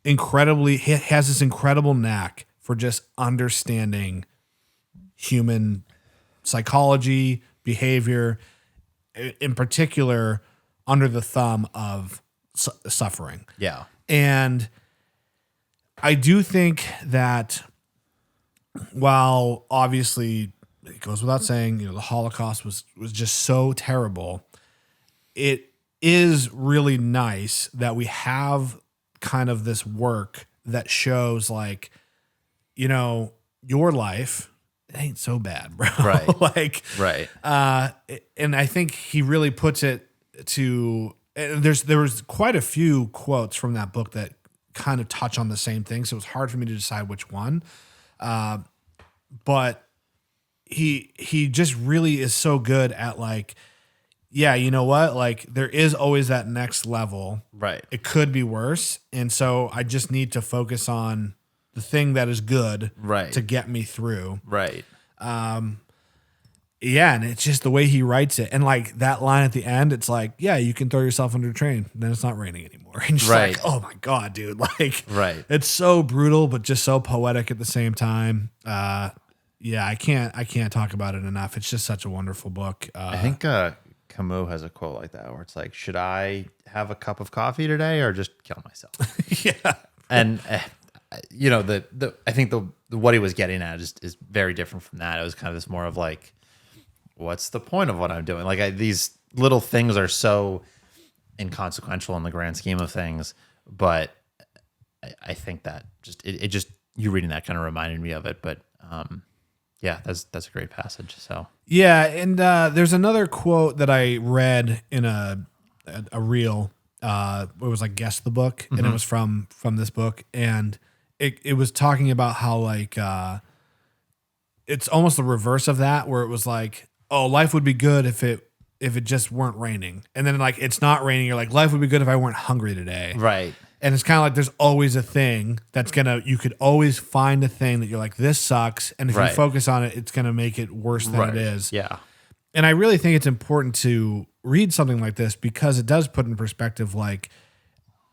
incredibly he has this incredible knack for just understanding human psychology, behavior, in particular under the thumb of suffering. Yeah. And I do think that while obviously it goes without saying, the Holocaust was just so terrible, it is really nice that we have kind of this work that shows like, your life, it ain't so bad, bro. Right. Right. And I think he really puts it to, there was quite a few quotes from that book that kind of touch on the same thing. So it was hard for me to decide which one. But he just really is so good at like, yeah, you know what? Like there is always that next level. Right. It could be worse. And so I just need to focus on the thing that is good to get me through. Right. Yeah. And it's just the way he writes it. And like that line at the end, it's like, yeah, you can throw yourself under a train. Then it's not raining anymore. And just like, oh my God, dude. Like, it's so brutal, but just so poetic at the same time. Yeah, I can't talk about it enough. It's just such a wonderful book. I think Camus has a quote like that where it's like, should I have a cup of coffee today or just kill myself? Yeah. And I think the what he was getting at is very different from that. It was kind of this more of like, what's the point of what I'm doing? Like these little things are so inconsequential in the grand scheme of things, but I think that it just you reading that kind of reminded me of it. But yeah, that's a great passage. So yeah, and there's another quote that I read in a reel. It was like guess the book, and it was from this book, and it was talking about how like it's almost the reverse of that, where it was like, oh, life would be good if it just weren't raining, and then like it's not raining, you're like, life would be good if I weren't hungry today, right? And it's kind of like there's always a thing that's you could always find a thing that you're like, this sucks. And if you focus on it, it's going to make it worse than it is. Yeah. And I really think it's important to read something like this because it does put in perspective, like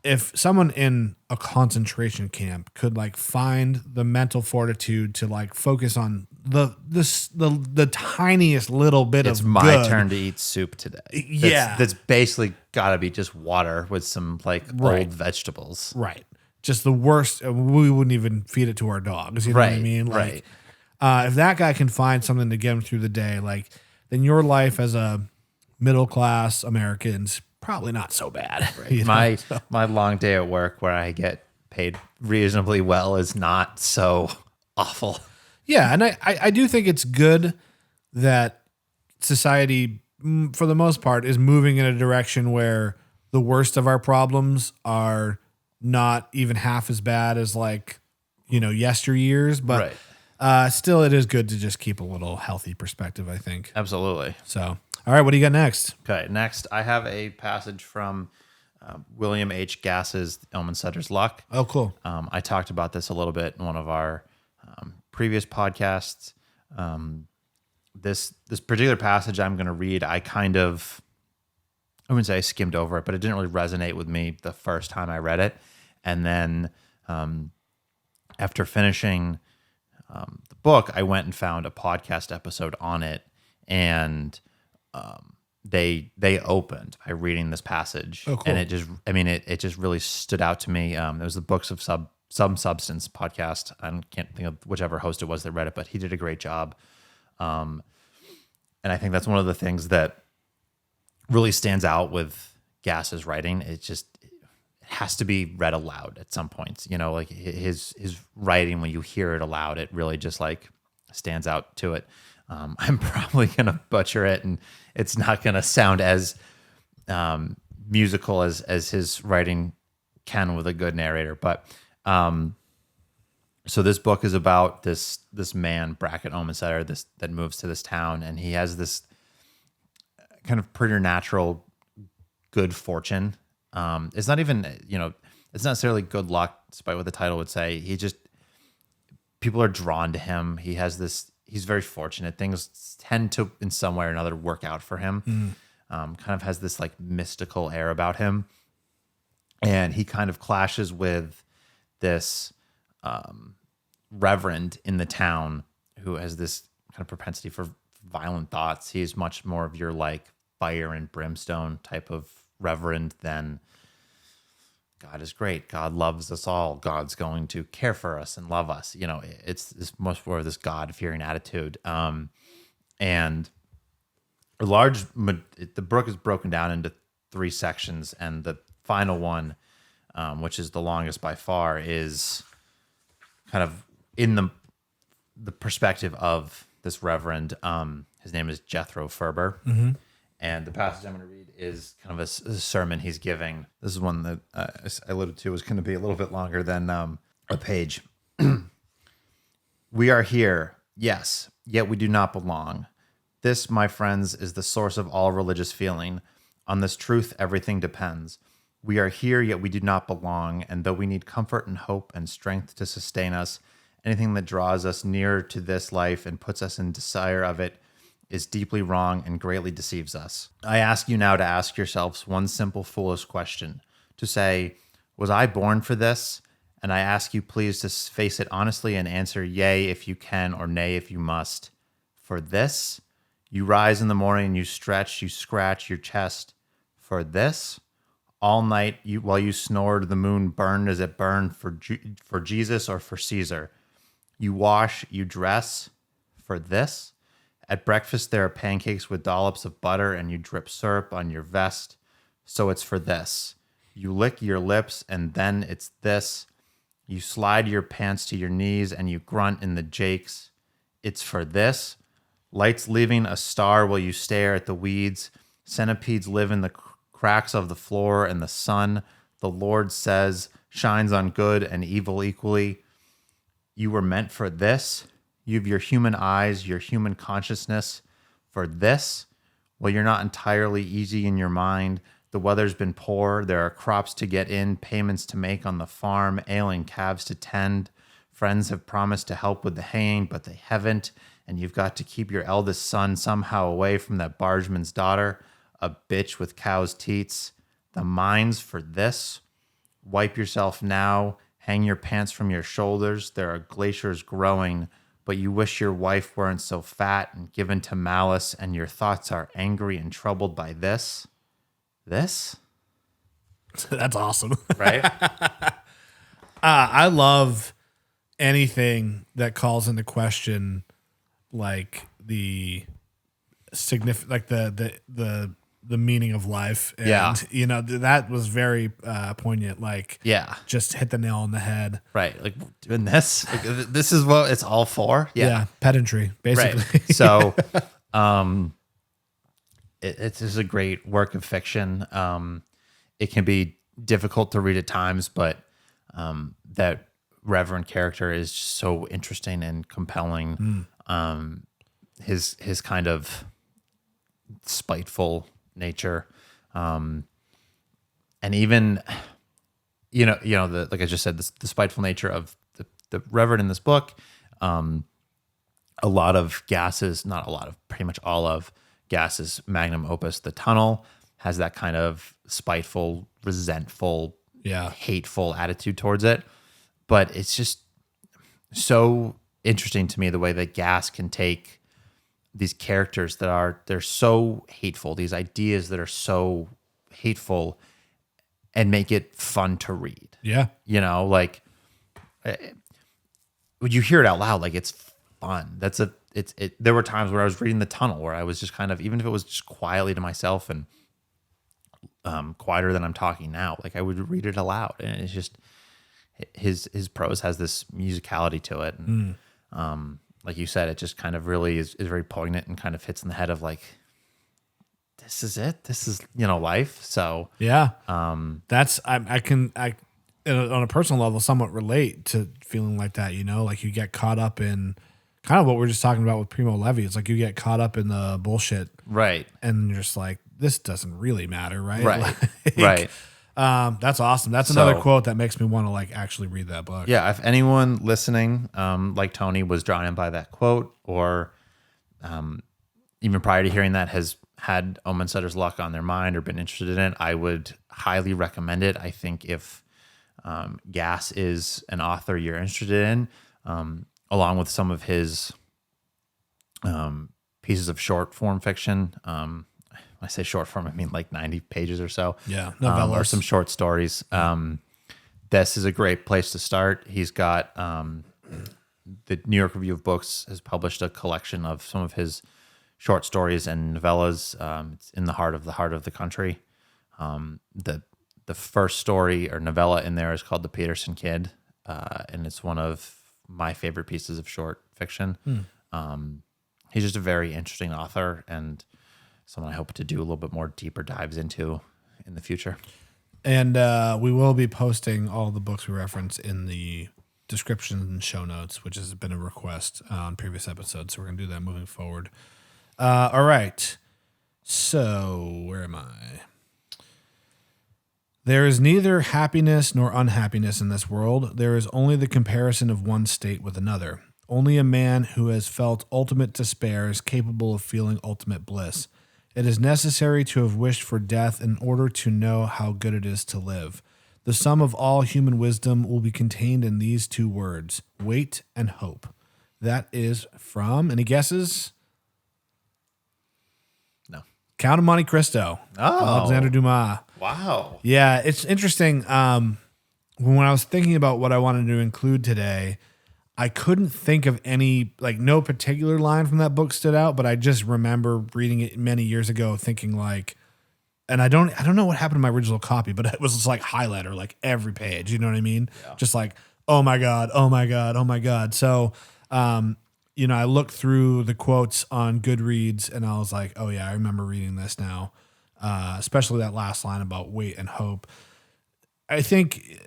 if someone in a concentration camp could like find the mental fortitude to like focus on the tiniest little bit it's of my good. Turn to eat soup today. Yeah. That's basically got to be just water with some like old vegetables. Right. Just the worst. We wouldn't even feed it to our dogs. You know what I mean? Like, if that guy can find something to get him through the day, like then your life as a middle class American's probably not so bad. Right. My long day at work where I get paid reasonably well is not so awful. Yeah, and I do think it's good that society, for the most part, is moving in a direction where the worst of our problems are not even half as bad as like, yesteryears. But still, it is good to just keep a little healthy perspective, I think. Absolutely. So, all right, what do you got next? Okay, next I have a passage from William H. Gass's Omensetter's Luck. Oh, cool. I talked about this a little bit in one of our previous podcasts. This particular passage I'm going to read, I wouldn't say I skimmed over it, but it didn't really resonate with me the first time I read it. And then after finishing the book, I went and found a podcast episode on it, and they opened by reading this passage. Oh, cool. And it just really stood out to me. It was the Books of Some Substance podcast. I can't think of whichever host it was that read it, but he did a great job. And I think that's one of the things that really stands out with Gass's writing. It has to be read aloud at some points. Like his writing, when you hear it aloud, it really just like stands out to it. I'm probably going to butcher it, and it's not going to sound as musical as his writing can with a good narrator. But so this book is about this man, Brackett Omensetter, that moves to this town, and he has this kind of preternatural good fortune. It's not even, it's not necessarily good luck, despite what the title would say. He just, people are drawn to him. He has this, he's very fortunate. Things tend to, in some way or another, work out for him. Kind of has this like mystical air about him. And he kind of clashes with this reverend in the town who has this kind of propensity for violent thoughts. He's much more of your like fire and brimstone type of reverend than God is great. God loves us all. God's going to care for us and love us. You know, it's much more of this God-fearing attitude. And the book is broken down into 3 sections, and the final one, which is the longest by far, is kind of in the perspective of this reverend. His name is Jethro Ferber. And the passage I'm going to read is kind of a sermon he's giving. This is one that I alluded to was going to be a little bit longer than a page. We are here, yes, yet we do not belong. This, my friends, is the source of all religious feeling. On this truth, everything depends. We are here, yet we do not belong, and though we need comfort and hope and strength to sustain us, anything that draws us nearer to this life and puts us in desire of it is deeply wrong and greatly deceives us. I ask you now to ask yourselves one simple, foolish question, to say, was I born for this? And I ask you please to face it honestly and answer yea if you can or nay if you must. For this, you rise in the morning and you stretch, you scratch your chest. For this, all night while you snored, the moon burned as it burned for Jesus or for Caesar. You wash, you dress. For this, at breakfast, there are pancakes with dollops of butter and you drip syrup on your vest. So it's for this. You lick your lips and then it's this. You slide your pants to your knees and you grunt in the jakes. It's for this. Lights leaving a star while you stare at the weeds. Centipedes live in the cracks of the floor and the sun, the Lord says, shines on good and evil equally. You were meant for this. You've your human eyes, your human consciousness. For this, well, you're not entirely easy in your mind. The weather's been poor. There are crops to get in, payments to make on the farm, ailing calves to tend. Friends have promised to help with the haying, but they haven't. And you've got to keep your eldest son somehow away from that bargeman's daughter, a bitch with cow's teats. The mine's for this. Wipe yourself now. Hang your pants from your shoulders. There are glaciers growing, but you wish your wife weren't so fat and given to malice, and your thoughts are angry and troubled by this. This? That's awesome. Right? I love anything that calls into question like the like the meaning of life. And, you know, that was very poignant. Like, just hit the nail on the head. Right. Like doing this, like, this is what it's all for. Yeah. Pedantry, basically. Right. So, it's just a great work of fiction. It can be difficult to read at times, but that reverend character is just so interesting and compelling. His kind of spiteful nature, and even like I just said, the spiteful nature of the reverend in this book. A lot of Gass's, not a lot of, pretty much all of Gass's magnum opus, The Tunnel, has that kind of spiteful, resentful, hateful attitude towards it. But it's just so interesting to me the way that Gass can take these characters they're so hateful, these ideas that are so hateful, and make it fun to read. Yeah. You know, like when you hear it out loud, like it's fun. There were times where I was reading The Tunnel where I was just kind of, even if it was just quietly to myself and quieter than I'm talking now, like I would read it aloud, and it's just his prose has this musicality to it, and like you said, it just kind of really is very poignant and kind of hits in the head of like, this is it. This is, life. So that's I can on a personal level somewhat relate to feeling like that. Like you get caught up in kind of what we're just talking about with Primo Levi. It's like you get caught up in the bullshit, right? And you're just like, this doesn't really matter, right? Right, like, right. That's awesome. That's another quote that makes me want to like actually read that book. Yeah, if anyone listening, like Tony, was drawn in by that quote, or even prior to hearing that has had Omensetter's luck on their mind or been interested in it, I would highly recommend it. I think if Gas is an author you're interested in, along with some of his pieces of short form fiction. When I say short form, I mean like 90 pages or so. Yeah, or some short stories. This is a great place to start. He's got the New York Review of Books has published a collection of some of his short stories and novellas. It's in the heart of the country. The first story or novella in there is called The Peterson Kid, and it's one of my favorite pieces of short fiction. He's just a very interesting author and someone I hope to do a little bit more deeper dives into in the future. And we will be posting all the books we reference in the description and show notes, which has been a request on previous episodes. So we're going to do that moving forward. All right. So where am I? There is neither happiness nor unhappiness in this world. There is only the comparison of one state with another. Only a man who has felt ultimate despair is capable of feeling ultimate bliss. It is necessary to have wished for death in order to know how good it is to live. The sum of all human wisdom will be contained in these two words, wait and hope. That is from, any guesses? No. Count of Monte Cristo. Oh. Alexander Dumas. Wow. Yeah, it's interesting. When I was thinking about what I wanted to include today, I couldn't think of any, like no particular line from that book stood out, but I just remember reading it many years ago thinking like, and I don't know what happened to my original copy, but it was just like highlighter, like every page, you know what I mean? Yeah. Just like, oh my God, oh my God, oh my God. So, I looked through the quotes on Goodreads and I was like, oh yeah, I remember reading this now. Especially that last line about wait and hope. I think,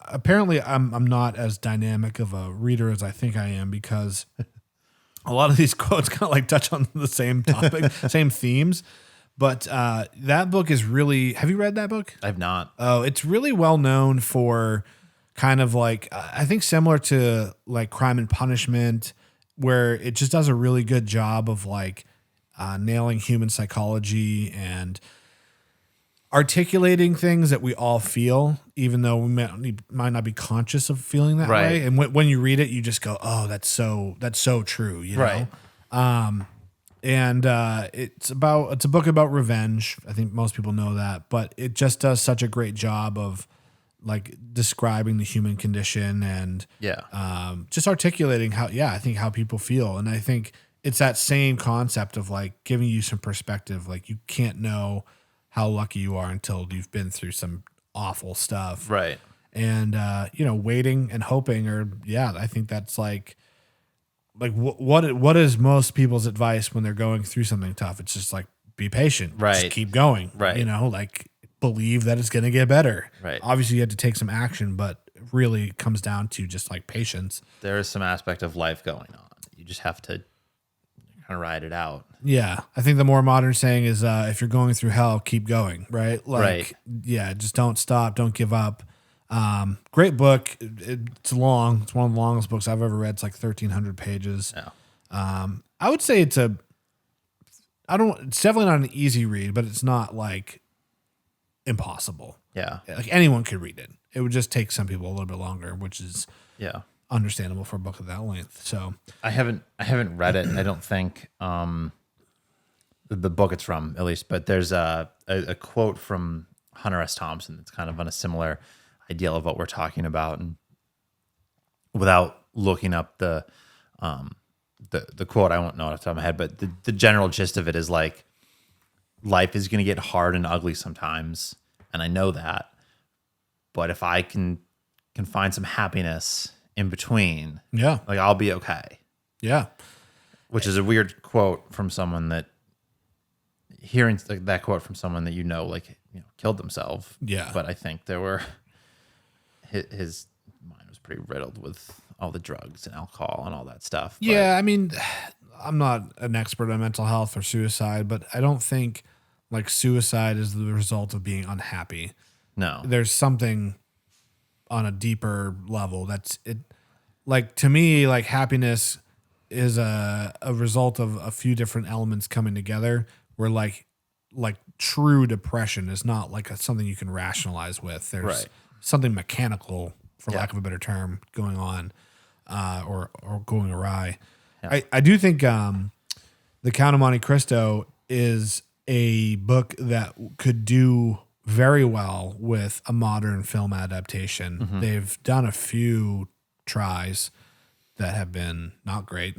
apparently I'm not as dynamic of a reader as I think I am because a lot of these quotes kind of like touch on the same topic, same themes. But that book is really, have you read that book? I've not. Oh, it's really well known for kind of like, I think similar to like Crime and Punishment, where it just does a really good job of like nailing human psychology and articulating things that we all feel, even though we might not be conscious of feeling that way. And when you read it, you just go, "Oh, that's so true," you know. It's a book about revenge. I think most people know that, but it just does such a great job of like describing the human condition and just articulating how people feel. And I think it's that same concept of like giving you some perspective. Like you can't know how lucky you are until you've been through some awful stuff. Right. And, waiting and hoping I think that's like what is most people's advice when they're going through something tough? It's just like, be patient. Right. Just keep going. Right. Like believe that it's going to get better. Right. Obviously you have to take some action, but really it comes down to just like patience. There is some aspect of life going on. You just have to kind of ride it out. Yeah. I think the more modern saying is, if you're going through hell, keep going. Right. Like, yeah, just don't stop. Don't give up. Great book. It's long. It's one of the longest books I've ever read. It's like 1,300 pages. Yeah. I would say it's definitely not an easy read, but it's not like impossible. Yeah. Like anyone could read it. It would just take some people a little bit longer, which is understandable for a book of that length. So I haven't read it. I don't think, the book it's from at least, but there's a quote from Hunter S. Thompson that's kind of on a similar ideal of what we're talking about, and without looking up the quote, I won't know it off the top of my head, but the general gist of it is like, life is going to get hard and ugly sometimes, and I know that, but if I can find some happiness in between, like I'll be okay. Yeah. Which is a weird quote from someone that, hearing that quote from someone that killed themselves. Yeah. But I think his mind was pretty riddled with all the drugs and alcohol and all that stuff. Yeah, I mean, I'm not an expert on mental health or suicide, but I don't think like suicide is the result of being unhappy. No. There's something on a deeper level that's it. Like to me, like happiness is a result of a few different elements coming together. Where like true depression is not like something you can rationalize with. There's something mechanical, for lack of a better term, going on, or going awry. Yeah. I do think The Count of Monte Cristo is a book that could do very well with a modern film adaptation. Mm-hmm. They've done a few tries that have been not great.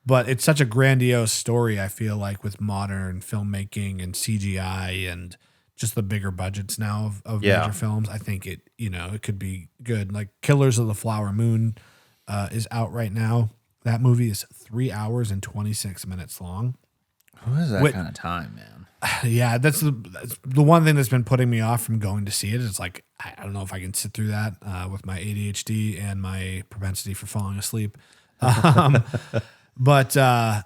But it's such a grandiose story, I feel like, with modern filmmaking and CGI and just the bigger budgets now of major films. I think it could be good. Like Killers of the Flower Moon is out right now. That movie is 3 hours and 26 minutes long. Who has that kind of time, man? Yeah, that's the one thing that's been putting me off from going to see it. It's like, I don't know if I can sit through that with my ADHD and my propensity for falling asleep. But I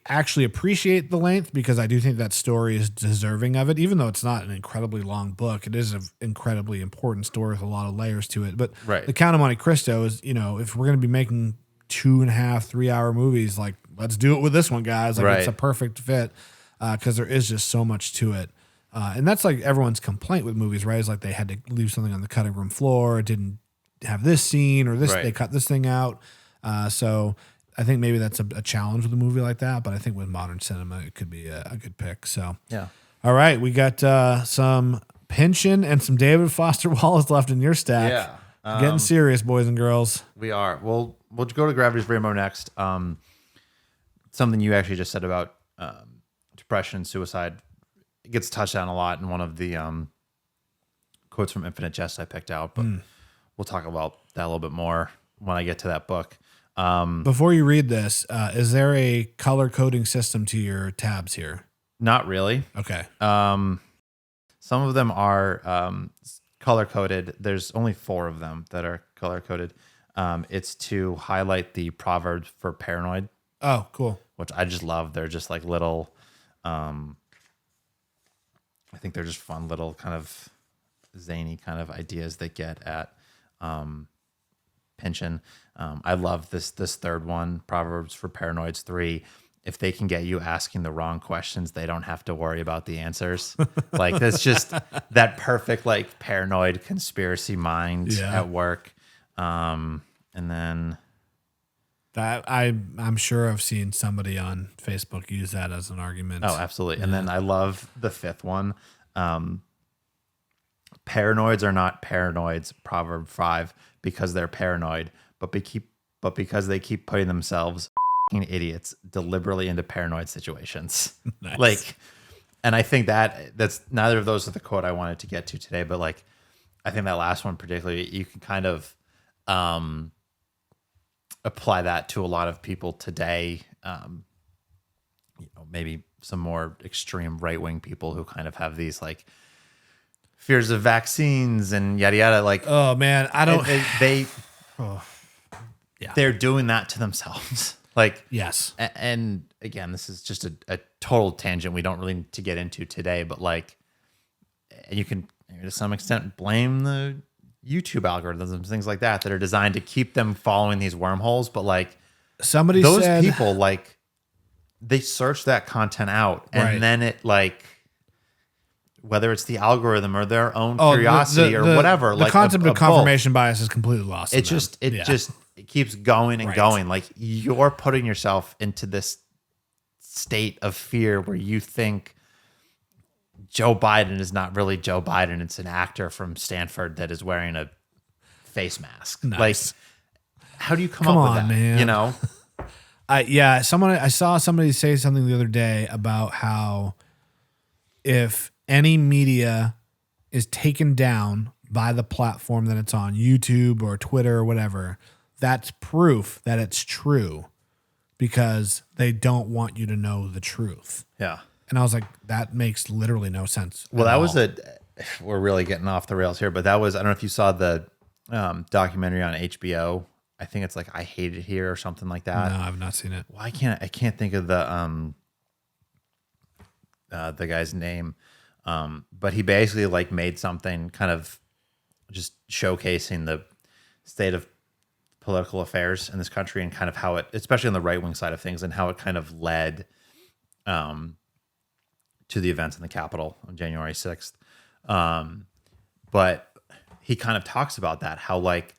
actually appreciate the length because I do think that story is deserving of it. Even though it's not an incredibly long book, it is an incredibly important story with a lot of layers to it. But The Count of Monte Cristo is, if we're going to be making 2.5, 3 hour movies, like let's do it with this one, guys. Like it's a perfect fit because there is just so much to it. And that's like everyone's complaint with movies, right? Is like they had to leave something on the cutting room floor. It didn't have this scene or this, they cut this thing out. So I think maybe that's a challenge with a movie like that, but I think with modern cinema, it could be a good pick. So, all right. We got some Pynchon and some David Foster Wallace left in your stack. Yeah. Getting serious, boys and girls. We are. We'll go to Gravity's Rainbow next. Something you actually just said about depression and suicide, it gets touched on a lot in one of the quotes from Infinite Jest I picked out, but we'll talk about that a little bit more when I get to that book. Before you read this, is there a color coding system to your tabs here? Not really. Okay. Some of them are color coded. There's only 4 of them that are color coded. It's to highlight the proverbs for paranoid. Oh, cool. Which I just love. They're just like little, I think they're just fun little kind of zany kind of ideas they get at Pynchon. I love this third one, Proverbs for Paranoids 3. If they can get you asking the wrong questions, they don't have to worry about the answers. Like that's just that perfect like paranoid conspiracy mind at work. And then that I'm sure I've seen somebody on Facebook use that as an argument. Oh, absolutely. Yeah. And then I love the 5th one. Paranoids are not paranoids, Proverb 5, because they're paranoid, but because they keep putting themselves idiots deliberately into paranoid situations. Nice. Like, and I think that's neither of those are the quote I wanted to get to today, but like, I think that last one particularly, you can kind of apply that to a lot of people today. Maybe some more extreme right-wing people who kind of have these like fears of vaccines and yada yada. Like, oh man, I don't. They're doing that to themselves. Like, yes. And again, this is just a total tangent we don't really need to get into today, but like, you can to some extent blame the YouTube algorithms, things like that are designed to keep them following these wormholes. But like, those people, like, they search that content out and then it like, whether it's the algorithm or their own curiosity or whatever, the concept of confirmation bias is completely lost. It keeps going and going. Like you're putting yourself into this state of fear where you think Joe Biden is not really Joe Biden. It's an actor from Stanford that is wearing a face mask. Nice. Like, how do you come up with that? Man. You know? I saw somebody say something the other day about how if any media is taken down by the platform that it's on, YouTube or Twitter or whatever, that's proof that it's true because they don't want you to know the truth. Yeah. And I was like, that makes literally no sense. Well, that was we're really getting off the rails here, but that was, I don't know if you saw the documentary on HBO. I think it's like I Hate It Here or something like that. No, I've not seen it. Well, I can't think of the guy's name. But he basically like made something kind of just showcasing the state of political affairs in this country and kind of how it, especially on the right wing side of things, and how it kind of led to the events in the Capitol on January 6th. But he kind of talks about that, how like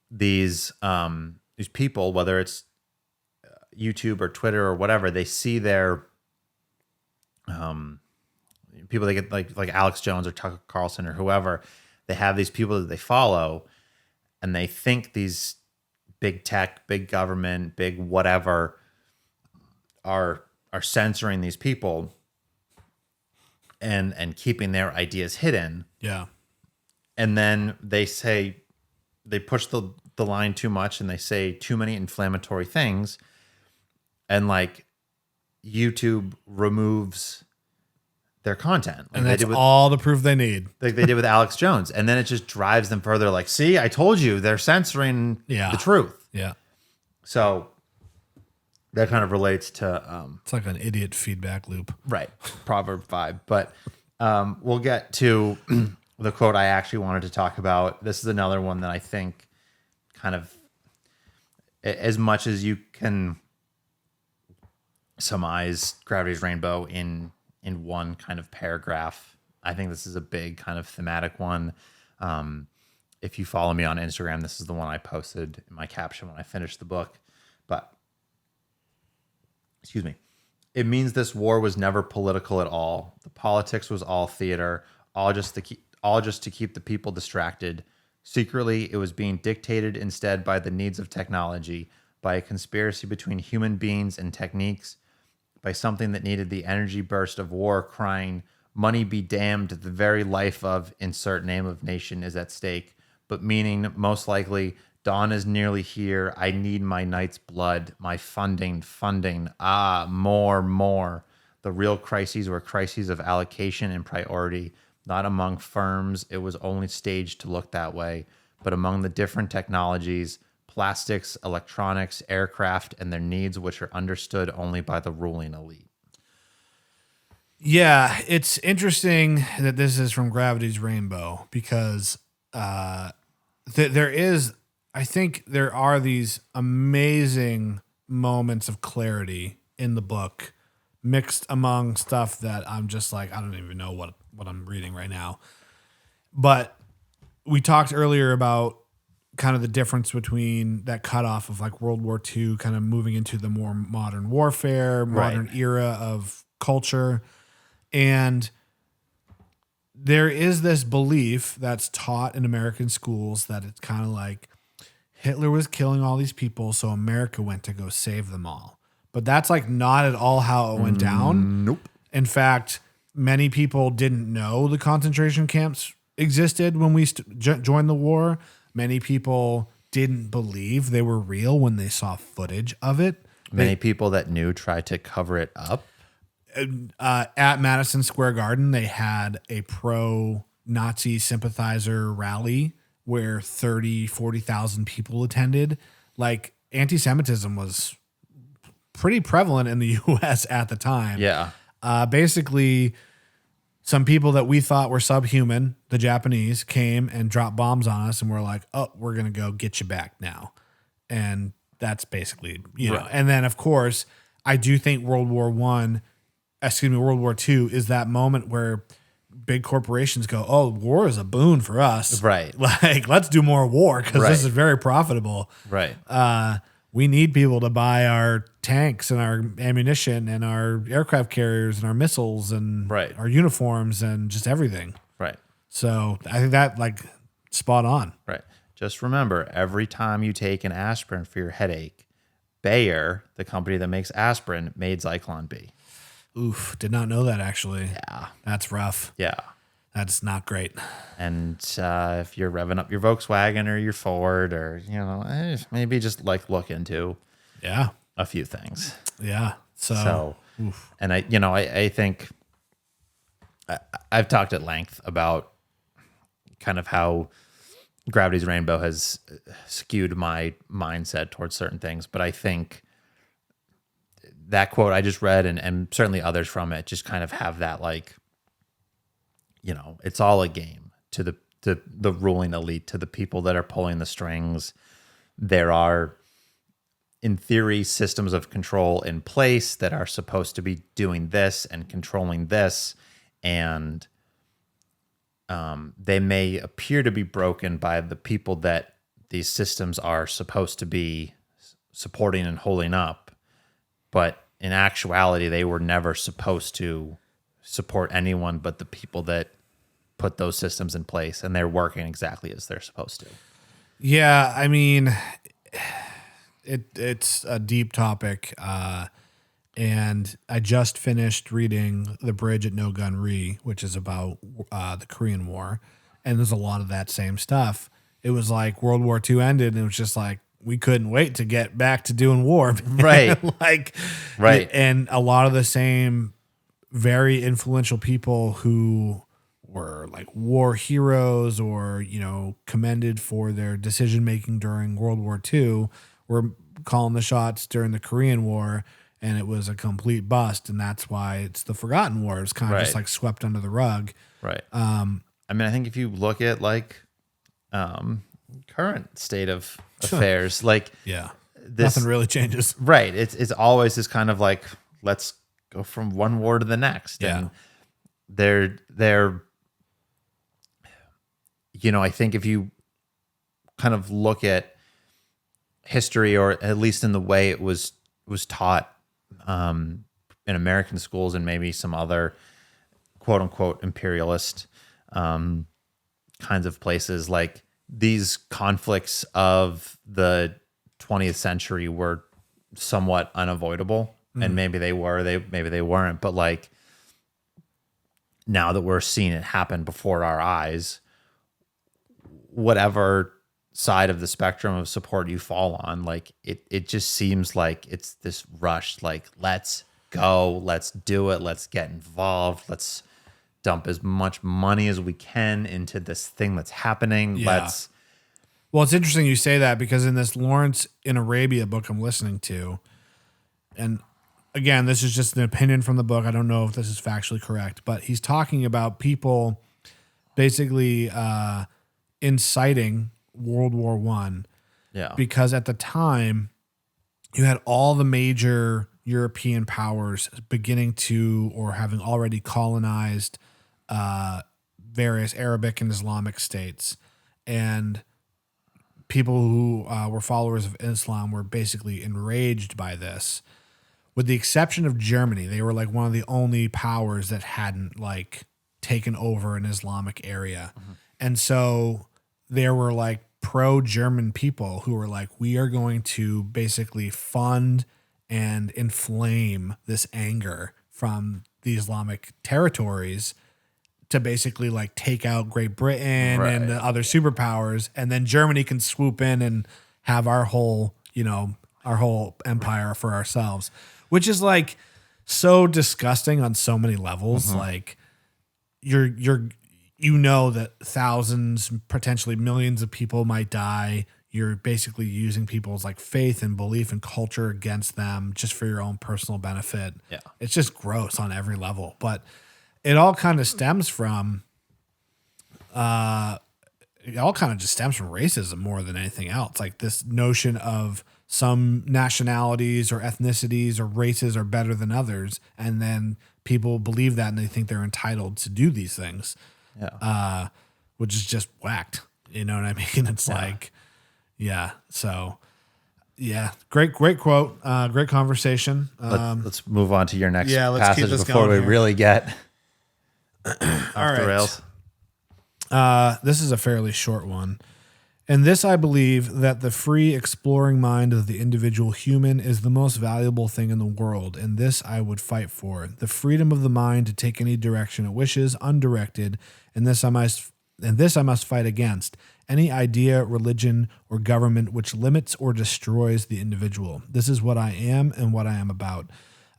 these people, whether it's YouTube or Twitter or whatever, they see their people they get like Alex Jones or Tucker Carlson or whoever, they have these people that they follow, and they think these big tech, big government, big whatever are censoring these people and keeping their ideas hidden. Yeah. And then they push the line too much, and they say too many inflammatory things, and like YouTube removes their content. Like And that's all the proof they need. like they did with Alex Jones. And then it just drives them further. Like, see, I told you they're censoring the truth. Yeah. So that kind of relates to It's like an idiot feedback loop. right, Proverb 5. But we'll get to the quote I actually wanted to talk about. This is another one that I think kind of, as much as you can surmise Gravity's Rainbow in one kind of paragraph, I think this is a big kind of thematic one. If you follow me on Instagram, this is the one I posted in my caption when I finished the book. But, excuse me, it means this war was never political at all. The politics was all theater, all just to keep the people distracted. Secretly, it was being dictated instead by the needs of technology, by a conspiracy between human beings and techniques, by something that needed the energy burst of war, crying, "Money be damned, the very life of insert name of nation is at stake," but meaning most likely, "Dawn is nearly here. I need my night's blood, my funding. More. The real crises were crises of allocation and priority, not among firms. It was only staged to look that way, but among the different technologies, plastics, electronics, aircraft, and their needs, which are understood only by the ruling elite." Yeah, it's interesting that this is from Gravity's Rainbow because I think there are these amazing moments of clarity in the book mixed among stuff that I'm just like, I don't even know what I'm reading right now. But we talked earlier about kind of the difference between that cutoff of like World War II kind of moving into the more modern warfare, modern era of culture. And there is this belief that's taught in American schools that it's kind of like Hitler was killing all these people, so America went to go save them all. But that's like not at all how it went down. Nope. In fact, many people didn't know the concentration camps existed when we joined the war. Many people didn't believe they were real when they saw footage of it. Many people that knew tried to cover it up. At Madison Square Garden, they had a pro-Nazi sympathizer rally where 40,000 people attended. Like, anti-Semitism was pretty prevalent in the U.S. at the time. Yeah. Basically, some people that we thought were subhuman, the Japanese, came and dropped bombs on us, and we're like, "Oh, we're gonna go get you back now," and that's basically, you know. And then, of course, I do think World War II is that moment where big corporations go, "Oh, war is a boon for us, Right? Like, let's do more war because this is very profitable, Right? We need people to buy our tanks and our ammunition and our aircraft carriers and our missiles and our uniforms and just everything." Right. So I think that like spot on. Right. Just remember, every time you take an aspirin for your headache, Bayer, the company that makes aspirin, made Zyklon B. Oof, did not know that actually. Yeah. That's rough. Yeah. That's not great. And if you're revving up your Volkswagen or your Ford or, maybe just like look into a few things. Yeah. So and I think I've talked at length about kind of how Gravity's Rainbow has skewed my mindset towards certain things. But I think that quote I just read and certainly others from it just kind of have that like it's all a game to the ruling elite, to the people that are pulling the strings. There are, in theory, systems of control in place that are supposed to be doing this and controlling this, and they may appear to be broken by the people that these systems are supposed to be supporting and holding up, but in actuality, they were never supposed to support anyone but the people that put those systems in place, and they're working exactly as they're supposed to. Yeah, I mean, it's a deep topic, and I just finished reading The Bridge at No Gun Re, which is about the Korean War, and there's a lot of that same stuff. It was like World War II ended, and it was just like, we couldn't wait to get back to doing war. Right. Right. And a lot of the same very influential people who were like war heroes or, commended for their decision making during World War II were calling the shots during the Korean War, and it was a complete bust. And that's why it's the forgotten war. It's kind of just like swept under the rug. Right. I think if you look at current state of affairs, nothing really changes. Right. It's always this kind of like, let's go from one war to the next. Yeah. And they're I think if you kind of look at history, or at least in the way it was taught in American schools and maybe some other quote unquote imperialist kinds of places, like these conflicts of the 20th century were somewhat unavoidable. And maybe they were, maybe they weren't, but like now that we're seeing it happen before our eyes, whatever side of the spectrum of support you fall on, like it just seems like it's this rush, like, let's go, let's do it, let's get Mm-hmm. involved, let's dump as much money as we can into this thing that's happening. Yeah. Well, it's interesting you say that, because in this Lawrence in Arabia book I'm listening to, and again, this is just an opinion from the book, I don't know if this is factually correct, but he's talking about people basically inciting World War I. Yeah. Because at the time, you had all the major European powers beginning to, or having already colonized various Arabic and Islamic states. And people who were followers of Islam were basically enraged by this. With the exception of Germany, they were like one of the only powers that hadn't like taken over an Islamic area. Mm-hmm. And so there were like pro-German people who were like, we are going to basically fund and inflame this anger from the Islamic territories to basically like take out Great Britain and the other superpowers. And then Germany can swoop in and have our whole empire for ourselves, which is like so disgusting on so many levels. Mm-hmm. Like that thousands, potentially millions of people might die. You're basically using people's like faith and belief and culture against them just for your own personal benefit. Yeah. It's just gross on every level, but it all kind of stems from, racism more than anything else. Like this notion of some nationalities or ethnicities or races are better than others. And then people believe that and they think they're entitled to do these things. Yeah. Which is just whacked. You know what I mean? It's like, yeah. So yeah, great quote. Great conversation. Let's move on to your next passage before we really get off the rails. This is a fairly short one. In this, I believe that the free exploring mind of the individual human is the most valuable thing in the world, and this I would fight for. The freedom of the mind to take any direction it wishes, undirected, and this I must fight against. Any idea, religion, or government which limits or destroys the individual. This is what I am and what I am about.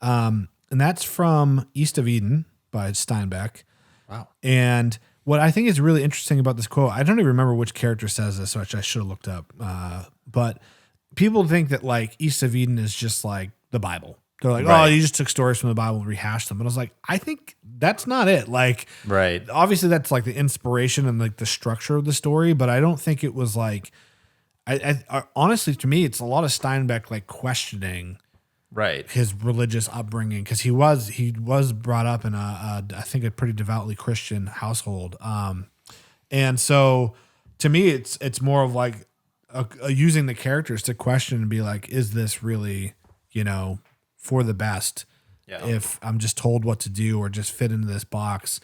And that's from East of Eden by Steinbeck. Wow. And what I think is really interesting about this quote, I don't even remember which character says this, which I should have looked up. But people think that like East of Eden is just like the Bible. They're like, Right. oh, you just took stories from the Bible and rehashed them. And I was like, I think that's not it. Like, Right. obviously that's like the inspiration and like the structure of the story, but I don't think it was like, honestly, to me, it's a lot of Steinbeck like questioning Right. his religious upbringing, because he was brought up in I think a pretty devoutly Christian household, and so to me it's more of like using the characters to question and be like, is this really for the best? Yeah. If I'm just told what to do or just fit into this box.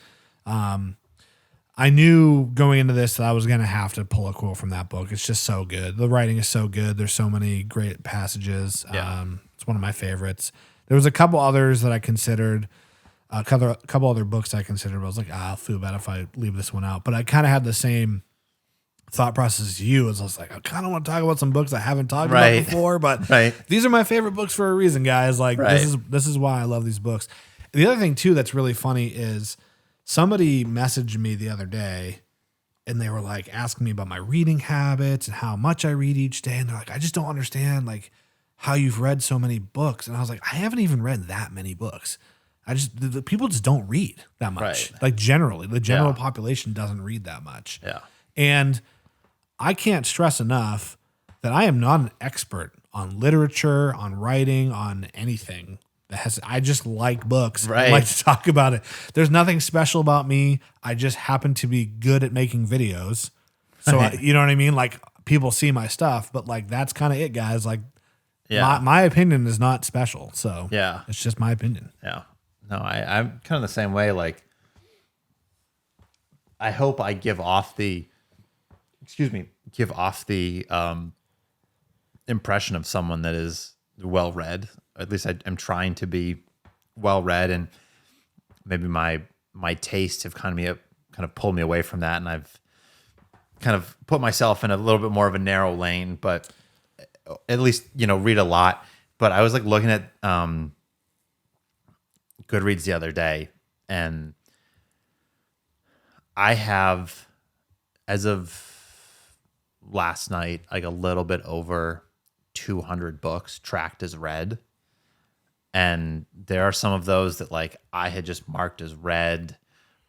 I knew going into this that I was going to have to pull a quote from that book. It's just so good. The writing is so good. There's so many great passages. Yeah. It's one of my favorites. There was a couple others that I considered, a couple other books I considered, but I was like, I'll feel bad if I leave this one out. But I kind of had the same thought process as you. As I was like, I kind of want to talk about some books I haven't talked about before, but these are my favorite books for a reason, guys. Like this is why I love these books. The other thing too that's really funny is somebody messaged me the other day and they were like asking me about my reading habits and how much I read each day. And they're like, I just don't understand like how you've read so many books. And I was like, I haven't even read that many books. The people just don't read that much. Right. Like generally, the general population doesn't read that much. Yeah. And I can't stress enough that I am not an expert on literature, on writing, on anything. I just like books. I like to talk about it. There's nothing special about me. I just happen to be good at making videos. So you know what I mean? Like people see my stuff, but like that's kind of it, guys. Like my opinion is not special. So it's just my opinion. Yeah. No, I'm kind of the same way. Like I hope I give off the impression of someone that is well read. At least I'm trying to be well read, and maybe my tastes have kind of pulled me away from that, and I've kind of put myself in a little bit more of a narrow lane. But at least read a lot. But I was like looking at Goodreads the other day, and I have, as of last night, like a little bit over 200 books tracked as read. And there are some of those that like I had just marked as read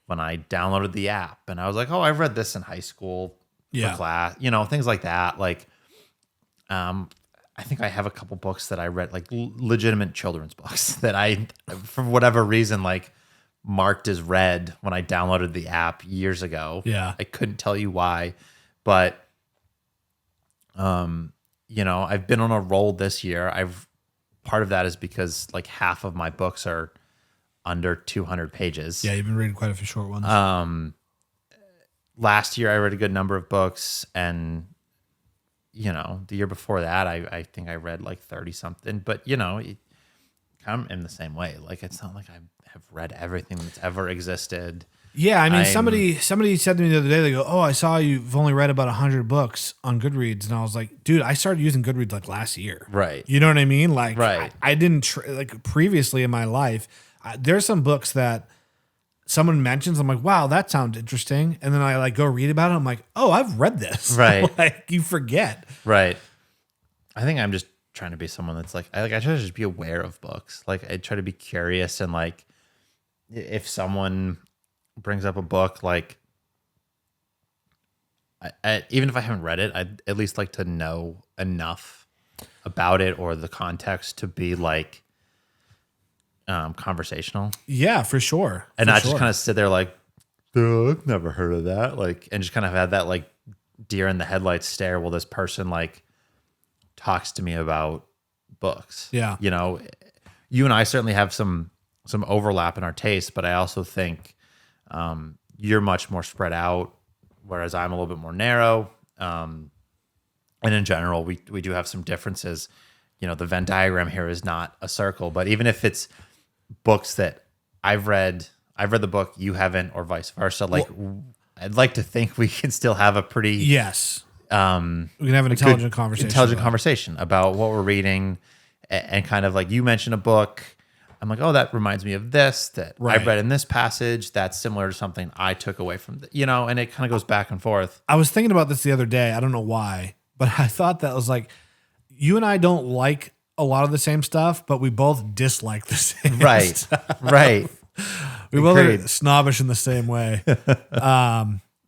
when I downloaded the app, and I was like, oh, I've read this in high school for class, things like that. Like, I think I have a couple books that I read, like legitimate children's books that I, for whatever reason, like marked as read when I downloaded the app years ago. Yeah. I couldn't tell you why, but, I've been on a roll this year. Part of that is because like half of my books are under 200 pages. Yeah, you've been reading quite a few short ones. Last year I read a good number of books, and the year before that I think I read like 30 something. But I'm in the same way. Like it's not like I have read everything that's ever existed. Yeah, I mean, somebody said to me the other day, they go, oh, I saw you've only read about 100 books on Goodreads. And I was like, dude, I started using Goodreads like last year. Right. You know what I mean? Like, right. I didn't, like previously in my life, there's some books that someone mentions, I'm like, wow, that sounds interesting. And then I like go read about it. I'm like, oh, I've read this. Right. Like you forget. Right. I think I'm just trying to be someone that's like, I try to just be aware of books. Like I try to be curious, and like if someone brings up a book, like I even if I haven't read it, I'd at least like to know enough about it or the context to be like conversational. Yeah, for sure. And not just kind of sit there like, oh, I've never heard of that. Like, and just kind of have that like deer in the headlights stare while this person like talks to me about books. Yeah. You and I certainly have some overlap in our tastes, but I also think you're much more spread out, whereas I'm a little bit more narrow. And in general, we do have some differences. The Venn diagram here is not a circle, but even if it's books that I've read the book, you haven't, or vice versa. Like, I'd like to think we can still have a pretty we can have an intelligent conversation about what we're reading, and kind of like you mentioned a book. I'm like, oh, that reminds me of this that I read in this passage. That's similar to something I took away from, and it kind of goes back and forth. I was thinking about this the other day. I don't know why, but I thought that was like, you and I don't like a lot of the same stuff, but we both dislike the same Right. stuff. Right. We both Agreed. are snobbish in the same way.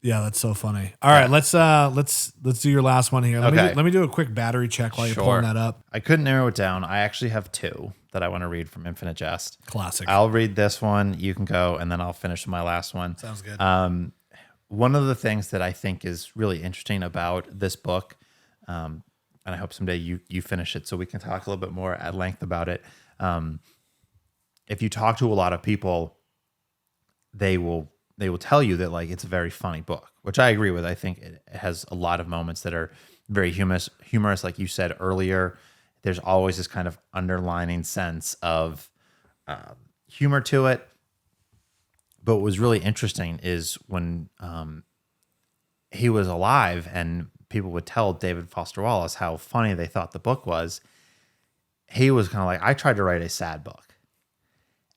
Yeah, that's so funny. All right, let's do your last one here. Let me do a quick battery check while you're pulling that up. I couldn't narrow it down. I actually have two that I want to read from Infinite Jest. Classic. I'll read this one. You can go, and then I'll finish my last one. Sounds good. One of the things that I think is really interesting about this book, and I hope someday you finish it so we can talk a little bit more at length about it. If you talk to a lot of people, they will tell you that like it's a very funny book, which I agree with. I think it has a lot of moments that are very humorous. Like you said earlier, there's always this kind of underlining sense of humor to it. But what was really interesting is when he was alive and people would tell David Foster Wallace how funny they thought the book was, he was kind of like, I tried to write a sad book.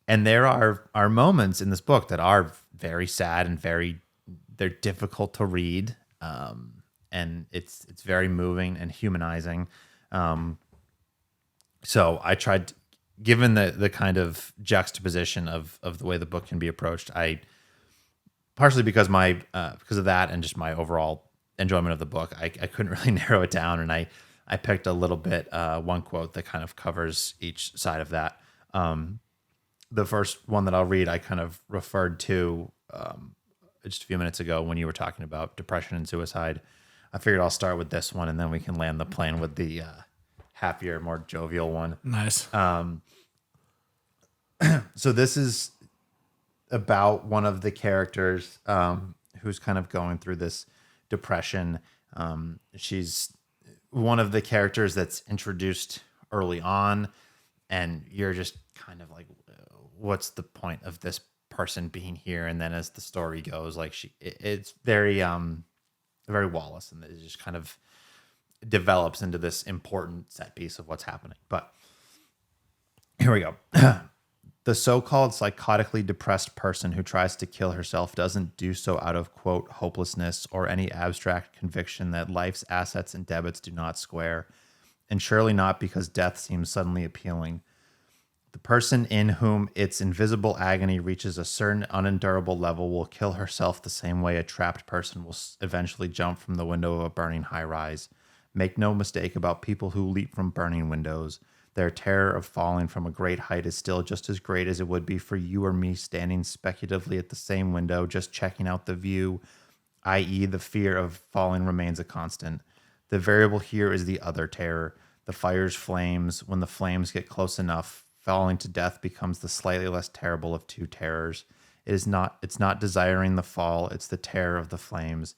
And there are moments in this book that are very sad and they're difficult to read. And it's very moving and humanizing. So I tried, given the kind of juxtaposition of the way the book can be approached, I partially because of that and just my overall enjoyment of the book, I couldn't really narrow it down, and I picked a little bit one quote that kind of covers each side of that. The first one that I'll read, I kind of referred to just a few minutes ago when you were talking about depression and suicide. I figured I'll start with this one, and then we can land the plane with the happier, more jovial one. Nice. So this is about one of the characters who's kind of going through this depression. She's one of the characters that's introduced early on, and you're just kind of like, what's the point of this person being here? And then as the story goes, like it's very very Wallace, and it just kind of develops into this important set piece of what's happening. But here we go. The so-called psychotically depressed person who tries to kill herself doesn't do so out of, quote, hopelessness or any abstract conviction that life's assets and debits do not square, and surely not because death seems suddenly appealing. The person in whom its invisible agony reaches a certain unendurable level will kill herself the same way a trapped person will eventually jump from the window of a burning high-rise. Make no mistake about people who leap from burning windows. Their terror of falling from a great height is still just as great as it would be for you or me standing speculatively at the same window, just checking out the view, i.e. the fear of falling remains a constant. The variable here is the other terror, the fire's flames. When the flames get close enough, falling to death becomes the slightly less terrible of two terrors. It's not desiring the fall, it's the terror of the flames.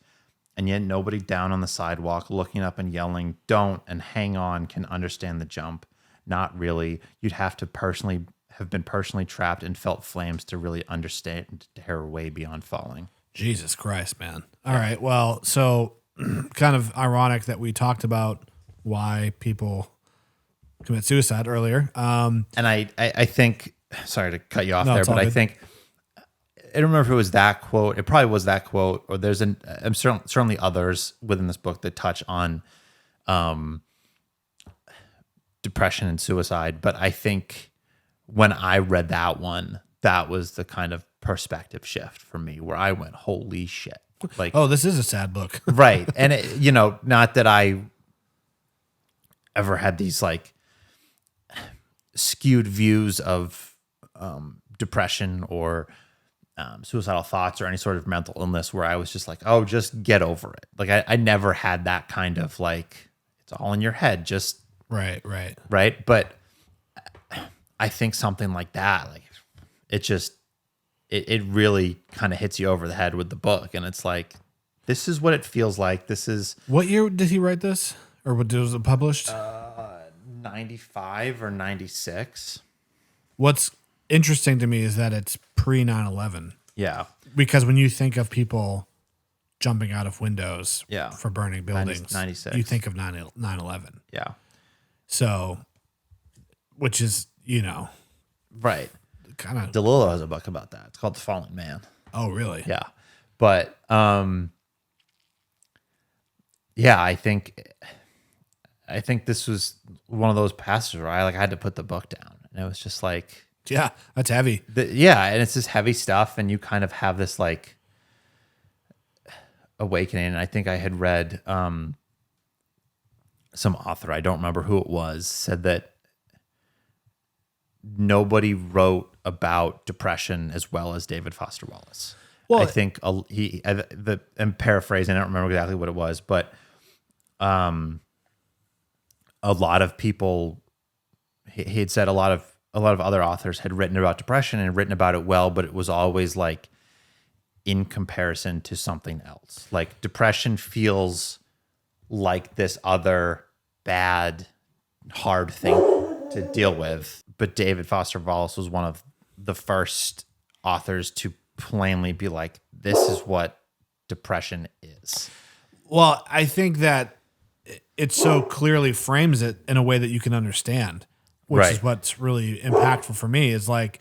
And yet nobody down on the sidewalk looking up and yelling, "Don't," and "hang on," can understand the jump. Not really. You'd have to have been personally trapped and felt flames to really understand terror way beyond falling. Jesus Christ, man. All right. Well, so kind of ironic that we talked about why people commit suicide earlier. And I think, sorry to cut you off there, but I good. think, I don't remember if it was that quote. It probably was that quote, or there's certainly others within this book that touch on depression and suicide. But I think when I read that one, that was the kind of perspective shift for me where I went, holy shit. Like, oh, this is a sad book. right. And it, not that I ever had these like skewed views of depression or suicidal thoughts or any sort of mental illness where I was just like, oh, just get over it. Like I never had that kind of like, it's all in your head. Just right. But I think something like that, like it really kind of hits you over the head with the book. And it's like, this is what it feels like. This is. What year did he write this? Or was it published? 95 or 96. What's interesting to me is that it's pre 9/11. Yeah. Because when you think of people jumping out of windows for burning buildings, 96. you think of 9/11. Yeah. So, which is, right. Kind of. DeLillo has a book about that. It's called The Fallen Man. Oh, really? Yeah. But, yeah, I think, I think this was one of those passages where I had to put the book down, and it was just like, yeah, that's heavy. And it's this heavy stuff, and you kind of have this like awakening. And I think I had read some author, I don't remember who it was, said that nobody wrote about depression as well as David Foster Wallace. Well, I think I'm paraphrasing, I don't remember exactly what it was, but a lot of people, he had said a lot of other authors had written about depression and written about it well, but it was always like in comparison to something else. Like depression feels like this other bad, hard thing to deal with. But David Foster Wallace was one of the first authors to plainly be like, this is what depression is. Well, I think that it so clearly frames it in a way that you can understand, which is what's really impactful for me, is like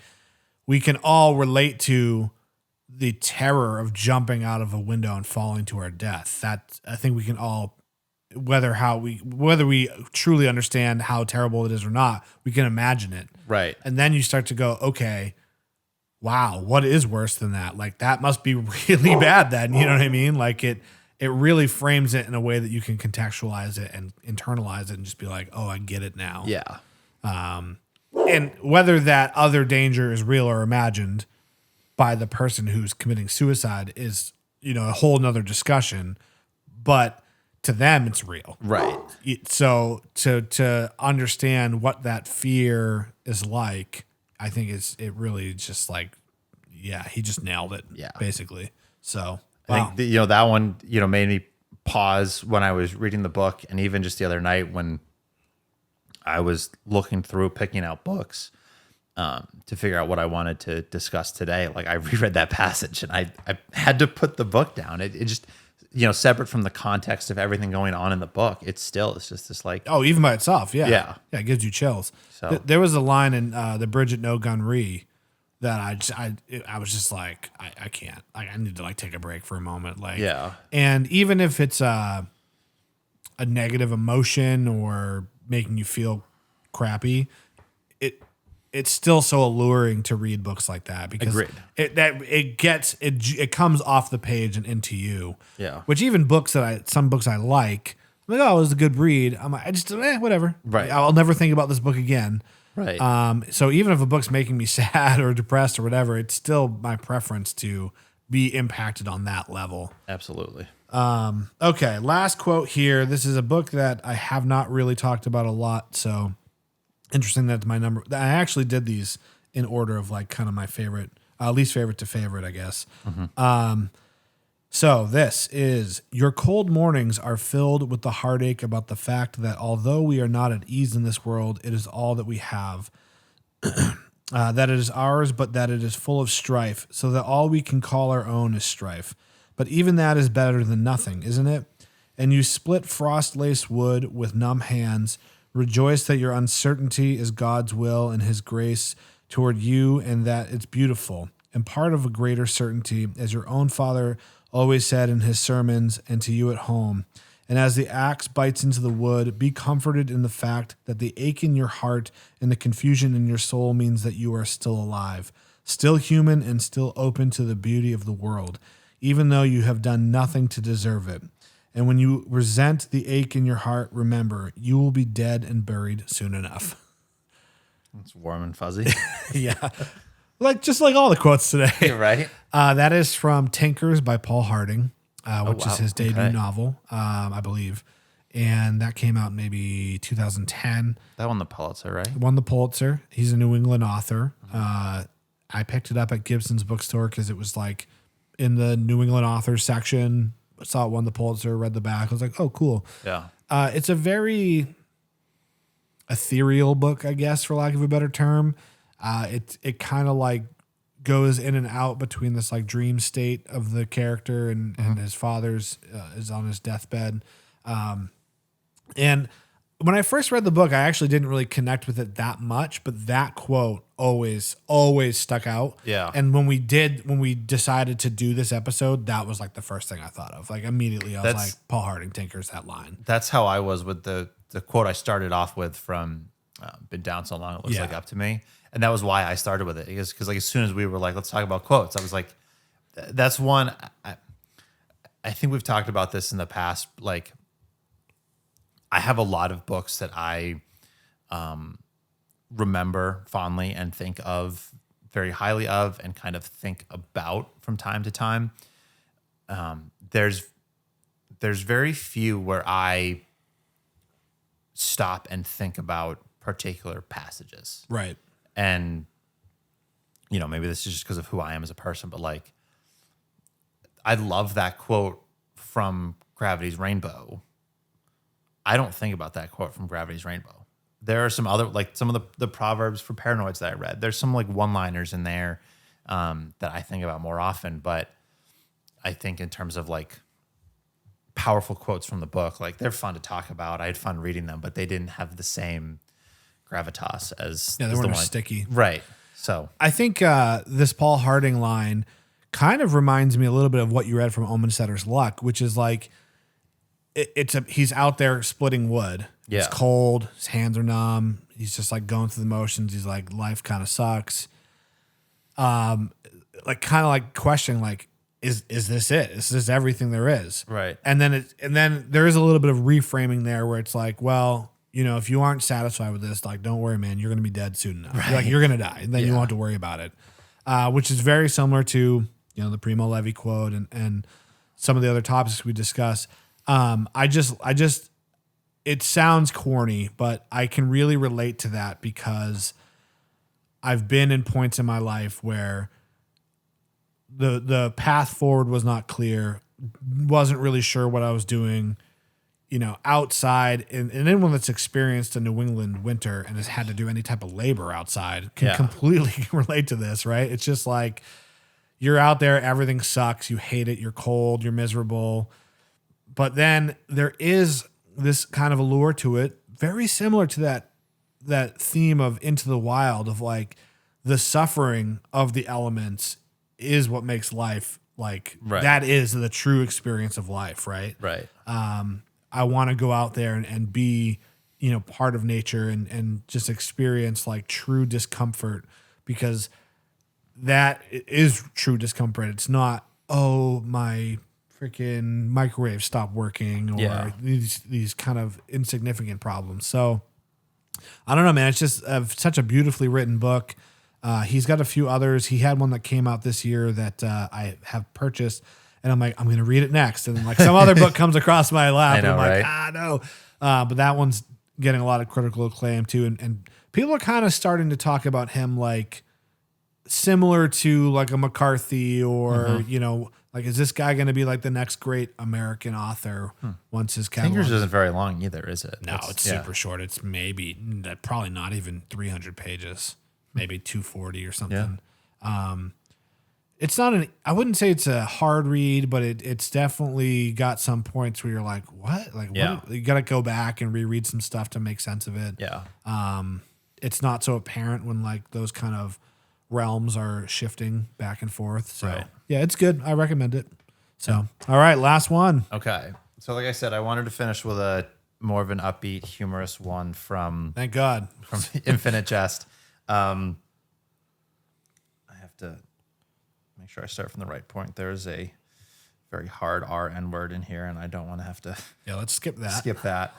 we can all relate to the terror of jumping out of a window and falling to our death. That I think we can all, whether we truly understand how terrible it is or not, we can imagine it. Right. And then you start to go, okay, wow, what is worse than that? Like that must be really bad then. You know what I mean? Like it really frames it in a way that you can contextualize it and internalize it and just be like, oh, I get it now. Yeah. And whether that other danger is real or imagined by the person who's committing suicide is, a whole nother discussion, but to them it's real. Right. So to understand what that fear is like, I think it really just like, yeah, he just nailed it. Yeah. Basically. So I think that one, made me pause when I was reading the book, and even just the other night when I was looking through, picking out books to figure out what I wanted to discuss today. Like I reread that passage and I had to put the book down. It just, separate from the context of everything going on in the book, it's just this like, oh, even by itself. Yeah. Yeah. Yeah. It gives you chills. So there was a line in the Bridget No Gun Re that I was just like, I can't, I need to like take a break for a moment. Like, yeah. And even if it's a negative emotion or making you feel crappy, it's still so alluring to read books like that because it comes off the page and into you. Yeah. Which even some books I like, I'm like, oh, it was a good read. I'm like, I just whatever. Right. I'll never think about this book again. Right. So even if a book's making me sad or depressed or whatever, it's still my preference to be impacted on that level. Absolutely. Okay, last quote here. This is a book that I have not really talked about a lot, so interesting that's my number. I actually did these in order of like kind of my favorite, least favorite to favorite, I guess. Mm-hmm. So this is, your cold mornings are filled with the heartache about the fact that although we are not at ease in this world, it is all that we have. That it is ours, but that it is full of strife, so that all we can call our own is strife. But even that is better than nothing, isn't it? And you split frost-laced wood with numb hands. Rejoice that your uncertainty is God's will and his grace toward you, and that it's beautiful and part of a greater certainty, as your own father always said in his sermons and to you at home. And as the axe bites into the wood, be comforted in the fact that the ache in your heart and the confusion in your soul means that you are still alive, still human, and still open to the beauty of the world, even though you have done nothing to deserve it. And when you resent the ache in your heart, remember, you will be dead and buried soon enough. It's warm and fuzzy. Yeah. Just like all the quotes today. Right. That is from Tinkers by Paul Harding, which is his debut novel, I believe. And that came out maybe 2010. That won the Pulitzer, right? Won the Pulitzer. He's a New England author. I picked it up at Gibson's bookstore because it was like in the New England authors section. Saw it won the Pulitzer, read the back. I was like, oh, cool. Yeah. It's a very ethereal book, I guess, for lack of a better term. It kind of like goes in and out between this like dream state of the character and his father's is on his deathbed. And when I first read the book, I actually didn't really connect with it that much, but that quote always stuck out. Yeah. And when we decided to do this episode, that was like the first thing I thought of. Like immediately I was like, Paul Harding Tinkers, that line. That's how I was with the the quote I started off with from "Been Down So Long It Looks Yeah. Like Up to Me," and that was why I started with it. Because like as soon as we were like, let's talk about quotes, I was like, that's one. I think we've talked about this in the past. Like, I have a lot of books that I remember fondly and think of very highly of, and kind of think about from time to time. There's very few where I stop and think about particular passages. Right. And, you know, maybe this is just because of who I am as a person, but like, I love that quote from Gravity's Rainbow. I don't think about that quote from Gravity's Rainbow. There are some other, like some of the Proverbs for Paranoids that I read. There's some like one-liners in there that I think about more often, but I think in terms of like powerful quotes from the book, like they're fun to talk about. I had fun reading them, but they didn't have the same gravitas as Yeah, they as weren't the as one. sticky. Right. So I think this Paul Harding line kind of reminds me a little bit of what you read from Omensetter's Luck, which is like he's out there splitting wood. Yeah. It's cold. His hands are numb. He's just like going through the motions. He's like, life kind of sucks. Like kind of like questioning, like, is this it? Is this everything there is? Right. And then there is a little bit of reframing there where it's like, well, you know, if you aren't satisfied with this, like, don't worry, man, you're going to be dead soon enough. Right. Like, you're going to die, and then you Yeah. won't have to worry about it. Which is very similar to, you know, the Primo Levi quote and some of the other topics we discuss. It sounds corny, but I can really relate to that because I've been in points in my life where the path forward was not clear, wasn't really sure what I was doing, you know, outside. And anyone that's experienced a New England winter and has had to do any type of labor outside can Yeah. completely relate to this, right? It's just like you're out there, everything sucks, you hate it, you're cold, you're miserable. But then there is this kind of allure to it, very similar to that theme of Into the Wild, of like the suffering of the elements is what makes life like Right. that is the true experience of life, right? right. I want to go out there and be, you know, part of nature and just experience like true discomfort, because that is true discomfort. It's not, oh, my freaking microwave stopped working, or Yeah. these kind of insignificant problems. So I don't know, man. It's just such a beautifully written book. He's got a few others. He had one that came out this year that I have purchased, and I'm like, I'm going to read it next. And then like some other book comes across my lap, I know, and I'm like, right? no. But that one's getting a lot of critical acclaim too. And people are kind of starting to talk about him like similar to like a McCarthy or, you know, like, is this guy going to be like the next great American author once his catalog? Fingers isn't very long either, is it? No, it's yeah. super short. It's maybe probably not even 300 pages, maybe 240 or something. It's not I wouldn't say it's a hard read, but it's definitely got some points where you're like, what? Like, Yeah. what? You got to go back and reread some stuff to make sense of it. Yeah. It's not so apparent when like those kind of realms are shifting back and forth. So Right. yeah, it's good. I recommend it. So, all right, last one. Okay. So like I said, I wanted to finish with a more of an upbeat, humorous one from Thank God. Infinite Jest. I have to make sure I start from the right point. There's a very hard RN word in here, and I don't want to have to Yeah, let's skip that. skip that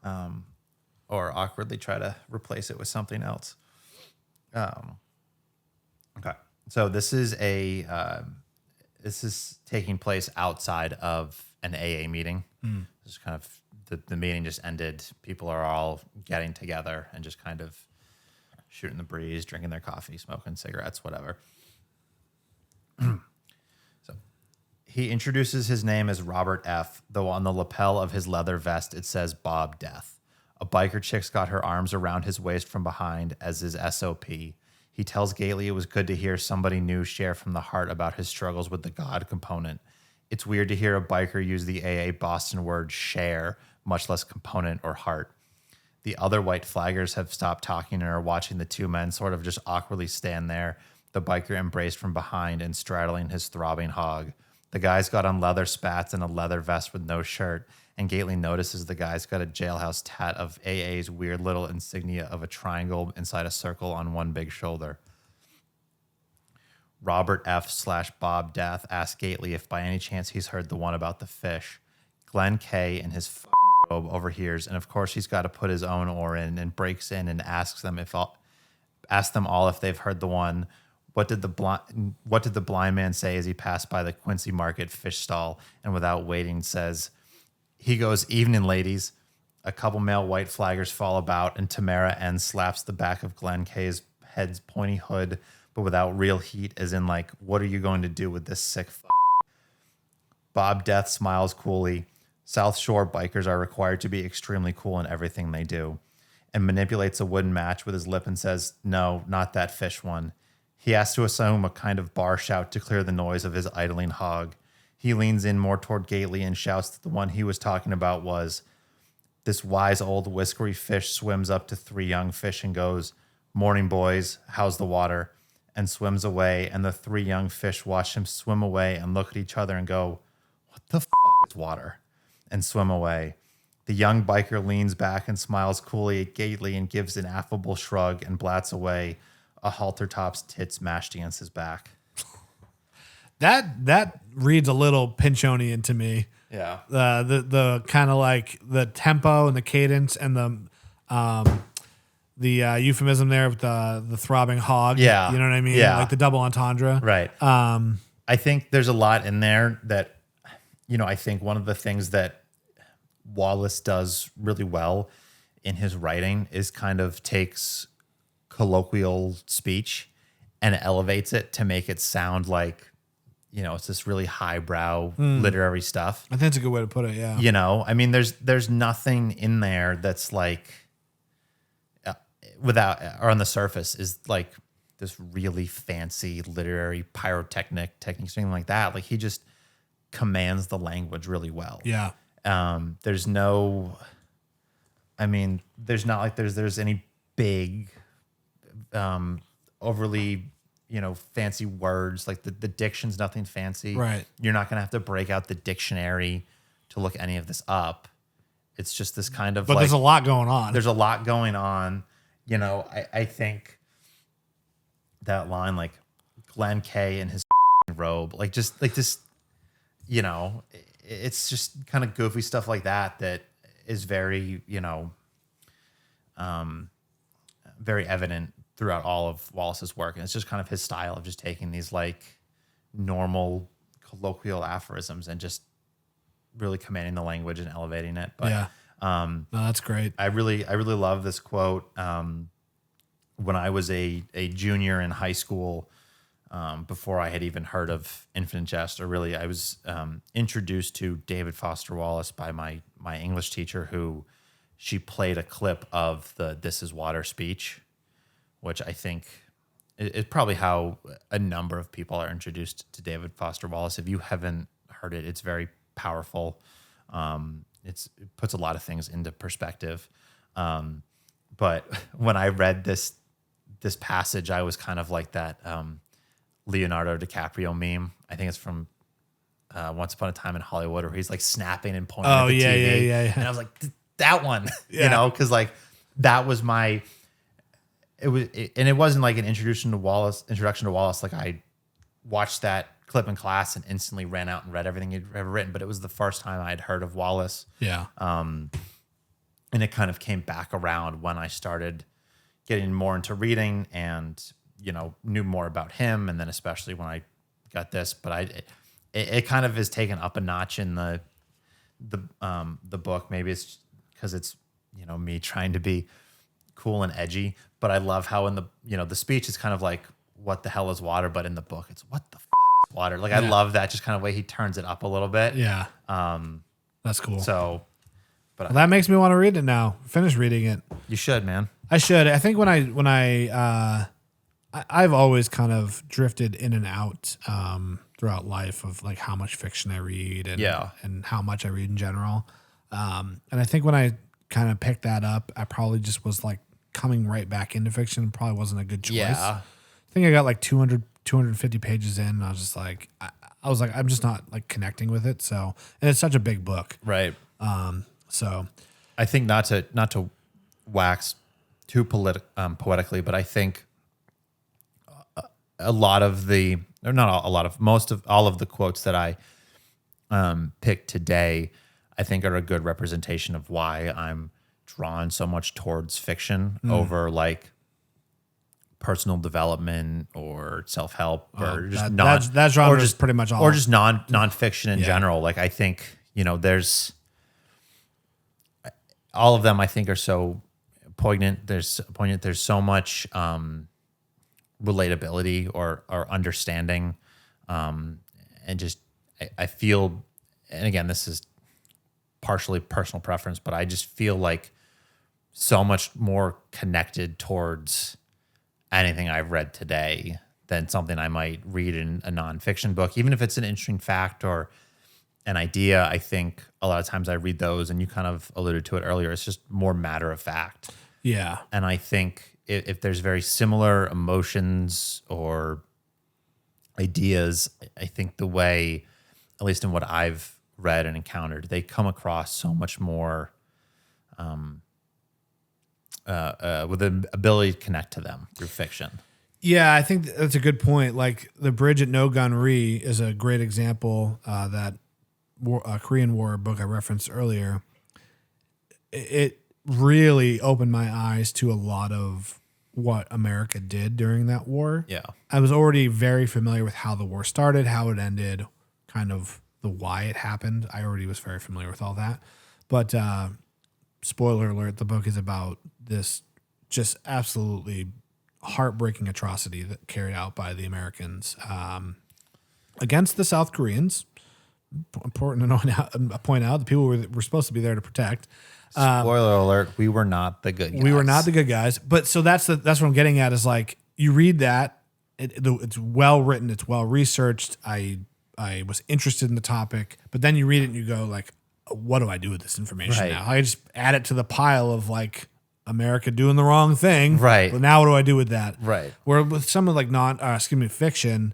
or awkwardly try to replace it with something else. Okay. So this is this is taking place outside of an AA meeting. This is kind of the meeting just ended. People are all getting together and just kind of shooting the breeze, drinking their coffee, smoking cigarettes, whatever. So he introduces his name as Robert F., though on the lapel of his leather vest it says Bob Death. A biker chick's got her arms around his waist from behind, as is SOP. He tells Gately it was good to hear somebody new share from the heart about his struggles with the God component. It's weird to hear a biker use the AA Boston word share, much less component or heart. The other white flaggers have stopped talking and are watching the two men sort of just awkwardly stand there, the biker embraced from behind and straddling his throbbing hog. The guy's got on leather spats and a leather vest with no shirt, and Gately notices the guy's got a jailhouse tat of AA's weird little insignia of a triangle inside a circle on one big shoulder. Robert F/Bob Death asks Gately if by any chance he's heard the one about the fish. Glenn K in his robe overhears, and of course he's got to put his own oar in, and breaks in and asks them all if they've heard the one. What did the blind man say as he passed by the Quincy Market fish stall, and without waiting says, he goes, "Evening, ladies." A couple male white flaggers fall about, and Tamara N slaps the back of Glenn K's head's pointy hood, but without real heat, as in like, what are you going to do with this sick Bob Death smiles coolly. South Shore bikers are required to be extremely cool in everything they do, and manipulates a wooden match with his lip and says, "No, not that fish one." He has to assume a kind of bar shout to clear the noise of his idling hog. He leans in more toward Gately and shouts that the one he was talking about was, this wise old whiskery fish swims up to 3 young fish and goes, "Morning, boys, how's the water?" and swims away, and the 3 young fish watch him swim away and look at each other and go, "What the is water?" and swim away. The young biker leans back and smiles coolly at Gately and gives an affable shrug and blats away, a halter top's tits mashed against his back. That reads a little Pinchonian to me. Yeah. The kind of like the tempo and the cadence and the euphemism there with the throbbing hog. Yeah. You know what I mean? Yeah. Like the double entendre. Right. I think there's a lot in there that, I think one of the things that Wallace does really well in his writing is kind of takes colloquial speech and elevates it to make it sound like, it's this really highbrow literary stuff. I think that's a good way to put it. Yeah. I mean, there's nothing in there that's like without, or on the surface is like this really fancy literary pyrotechnic technique, something like that. Like he just commands the language really well. Yeah. There's not like there's any big, overly, fancy words. Like the diction's nothing fancy. Right. You're not going to have to break out the dictionary to look any of this up. It's just this kind of, but there's a lot going on. There's a lot going on. I think that line, like Glenn K in his robe, like just like this, it's just kind of goofy stuff like that is very, very evident throughout all of Wallace's work. And it's just kind of his style of just taking these like normal colloquial aphorisms and just really commanding the language and elevating it. But yeah. No, that's great. I really love this quote. When I was a junior in high school, before I had even heard of Infinite Jest, or really I was introduced to David Foster Wallace by my English teacher, who she played a clip of the "This Is Water" speech, which I think is probably how a number of people are introduced to David Foster Wallace. If you haven't heard it, it's very powerful. It puts a lot of things into perspective. But when I read this passage, I was kind of like that Leonardo DiCaprio meme. I think it's from Once Upon a Time in Hollywood, where he's like snapping and pointing at the TV. Yeah. And I was like, that one, because like that was my. And it wasn't like an introduction to Wallace. Like I watched that clip in class and instantly ran out and read everything he'd ever written. But it was the first time I'd heard of Wallace. Yeah. And it kind of came back around when I started getting more into reading and, knew more about him. And then especially when I got this, but it kind of is taken up a notch in the book. Maybe it's because it's, me trying to be cool and edgy, but I love how in the speech is kind of like, what the hell is water? But in the book, it's what the is water? Like, I love that just kind of way he turns it up a little bit. Yeah. That's cool. So, but that makes me want to read it now. Finish reading it. You should, man. I should. I think I've always kind of drifted in and out throughout life of like how much fiction I read and how much I read in general. And I think when I kind of picked that up, I probably just was like coming right back into fiction. Probably wasn't a good choice. Yeah. I think I got like 250 pages in, and I was just like, I'm just not like connecting with it. So, and it's such a big book. Right. So I think not to wax too poetically, but I think a lot of the, or not a lot of, most of all of the quotes that I picked today, I think are a good representation of why I'm drawn so much towards fiction over like personal development or self-help or just that genre is pretty much all, or just nonfiction in general. Like I think, there's all of them I think are so poignant. There's so much relatability or understanding. And just, I feel, and again, this is partially personal preference, but I just feel like so much more connected towards anything I've read today than something I might read in a nonfiction book, even if it's an interesting fact or an idea. I think a lot of times I read those, and you kind of alluded to it earlier, it's just more matter of fact. Yeah. And I think if there's very similar emotions or ideas, I think the way, at least in what I've read and encountered, they come across so much more with the ability to connect to them through fiction. Yeah, I think that's a good point. Like The Bridge at No Gun Ri is a great example. That Korean War book I referenced earlier. It really opened my eyes to a lot of what America did during that war. Yeah. I was already very familiar with how the war started, how it ended, kind of the why it happened. I already was very familiar with all that. But spoiler alert, the book is about this just absolutely heartbreaking atrocity that carried out by the Americans against the South Koreans. Important to point out the people were supposed to be there to protect. Spoiler alert: we were not the good guys. We were not the good guys. But so that's what I'm getting at is like you read that it's well written, it's well researched. I was interested in the topic, but then you read it and you go like, what do I do with this information now? I just add it to the pile of like America doing the wrong thing. Right. But now what do I do with that? Right. Where with some of like fiction,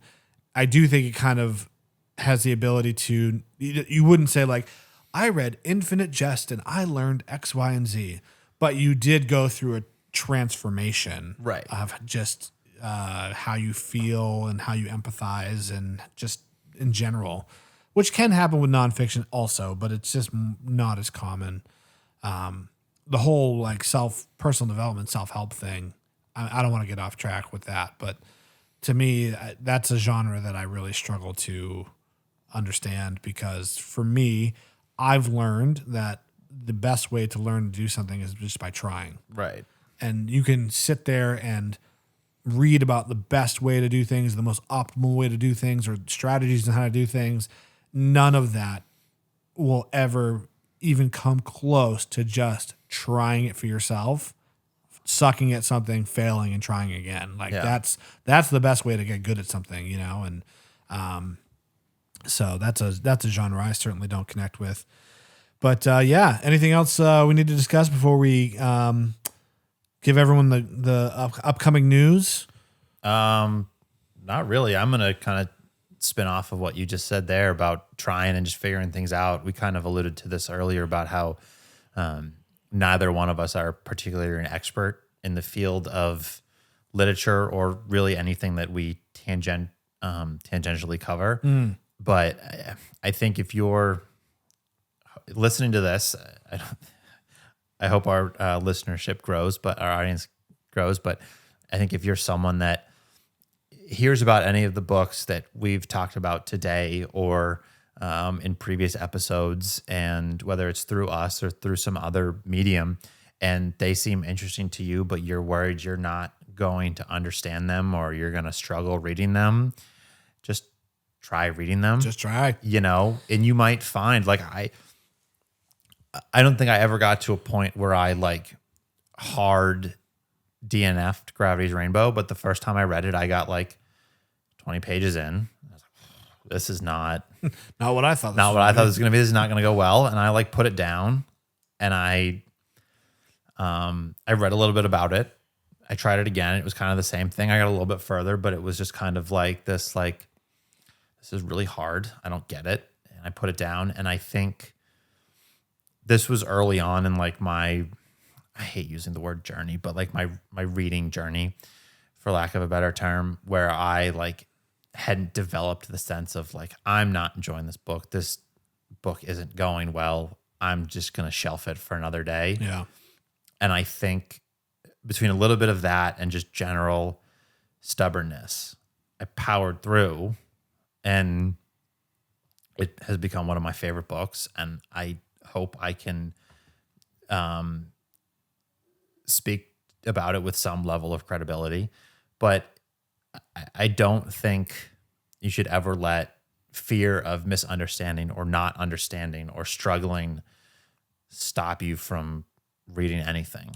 I do think it kind of has the ability to, you wouldn't say like, I read Infinite Jest and I learned X, Y, and Z, but you did go through a transformation of just how you feel and how you empathize and just in general, which can happen with nonfiction also, but it's just not as common. The whole like personal development, self-help thing, I don't want to get off track with that, but to me, that's a genre that I really struggle to understand because for me, I've learned that the best way to learn to do something is just by trying. Right. And you can sit there and read about the best way to do things, the most optimal way to do things, or strategies on how to do things. None of that will ever even come close to just trying it for yourself, sucking at something, failing, and trying again. Like that's the best way to get good at something, And so that's a genre I certainly don't connect with. But anything else we need to discuss before we give everyone the upcoming news? Not really. I'm gonna kind of spin off of what you just said there about trying and just figuring things out. We kind of alluded to this earlier about how neither one of us are particularly an expert in the field of literature or really anything that we tangentially cover. But I think if you're listening to this, I hope our listenership grows, but our audience grows. But I think if you're someone that hears about any of the books that we've talked about today or in previous episodes, and whether it's through us or through some other medium, and they seem interesting to you, but you're worried you're not going to understand them or you're going to struggle reading them, just try reading them. Just try. And you might find, like, I don't think I ever got to a point where I like hard DNF'd Gravity's Rainbow, but the first time I read it, I got like 20 pages in. I was like, this is not what I thought. This was going to be. This is not going to go well. And I like put it down, and I read a little bit about it. I tried it again. It was kind of the same thing. I got a little bit further, but it was just kind of like this, like, this is really hard. I don't get it. And I put it down. And I think this was early on in like I hate using the word journey, but like my reading journey, for lack of a better term, where I like hadn't developed the sense of like, I'm not enjoying this book. This book isn't going well. I'm just going to shelf it for another day. Yeah. And I think between a little bit of that and just general stubbornness, I powered through, and it has become one of my favorite books. And I hope I can speak about it with some level of credibility. But I don't think you should ever let fear of misunderstanding or not understanding or struggling stop you from reading anything.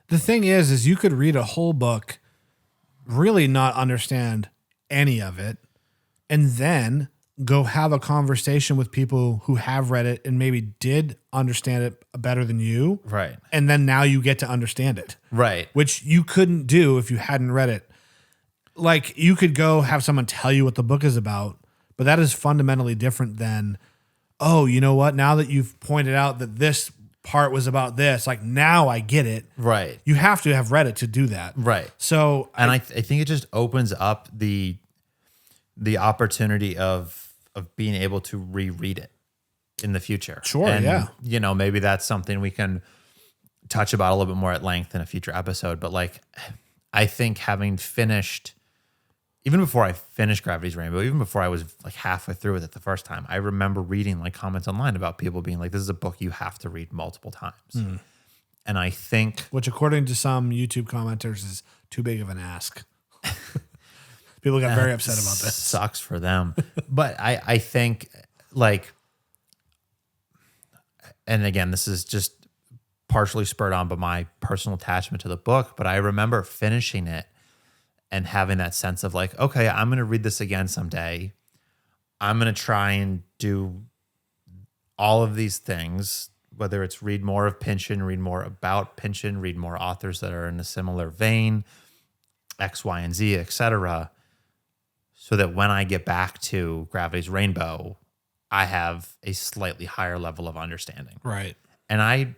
The thing is you could read a whole book, really not understand any of it, and then go have a conversation with people who have read it and maybe did understand it better than you. Right. And then now you get to understand it. Right. Which you couldn't do if you hadn't read it. Like, you could go have someone tell you what the book is about, but that is fundamentally different than, oh, you know what? Now that you've pointed out that this part was about this, like, now I get it. Right. You have to have read it to do that. Right. So, and I think it just opens up the opportunity of being able to reread it in the future. Sure, and, yeah. You know, maybe that's something we can touch about a little bit more at length in a future episode. But like, I think having finished, even before I finished Gravity's Rainbow, even before I was like halfway through with it the first time, I remember reading like comments online about people being like, this is a book you have to read multiple times. Mm. And I think, which according to some YouTube commenters is too big of an ask. People got very upset about this. Sucks for them. But I think like, and again, this is just partially spurred on by my personal attachment to the book, but I remember finishing it and having that sense of like, okay, I'm going to read this again someday. I'm going to try and do all of these things, whether it's read more of Pynchon, read more about Pynchon, read more authors that are in a similar vein, X, Y, and Z, etc., so that when I get back to Gravity's Rainbow, I have a slightly higher level of understanding. Right. And I,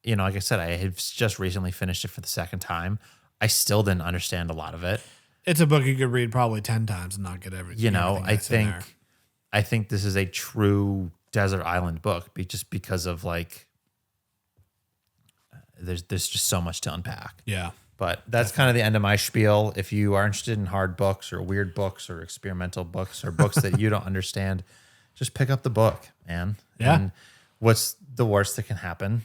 you know, like I said, I have just recently finished it for the second time. I still didn't understand a lot of it. It's a book you could read probably 10 times and not get everything. You know, I think this is a true desert island book, just because of like, there's just so much to unpack. Yeah. But that's kind of the end of my spiel. If you are interested in hard books or weird books or experimental books or books that you don't understand, just pick up the book, man. Yeah. And what's the worst that can happen?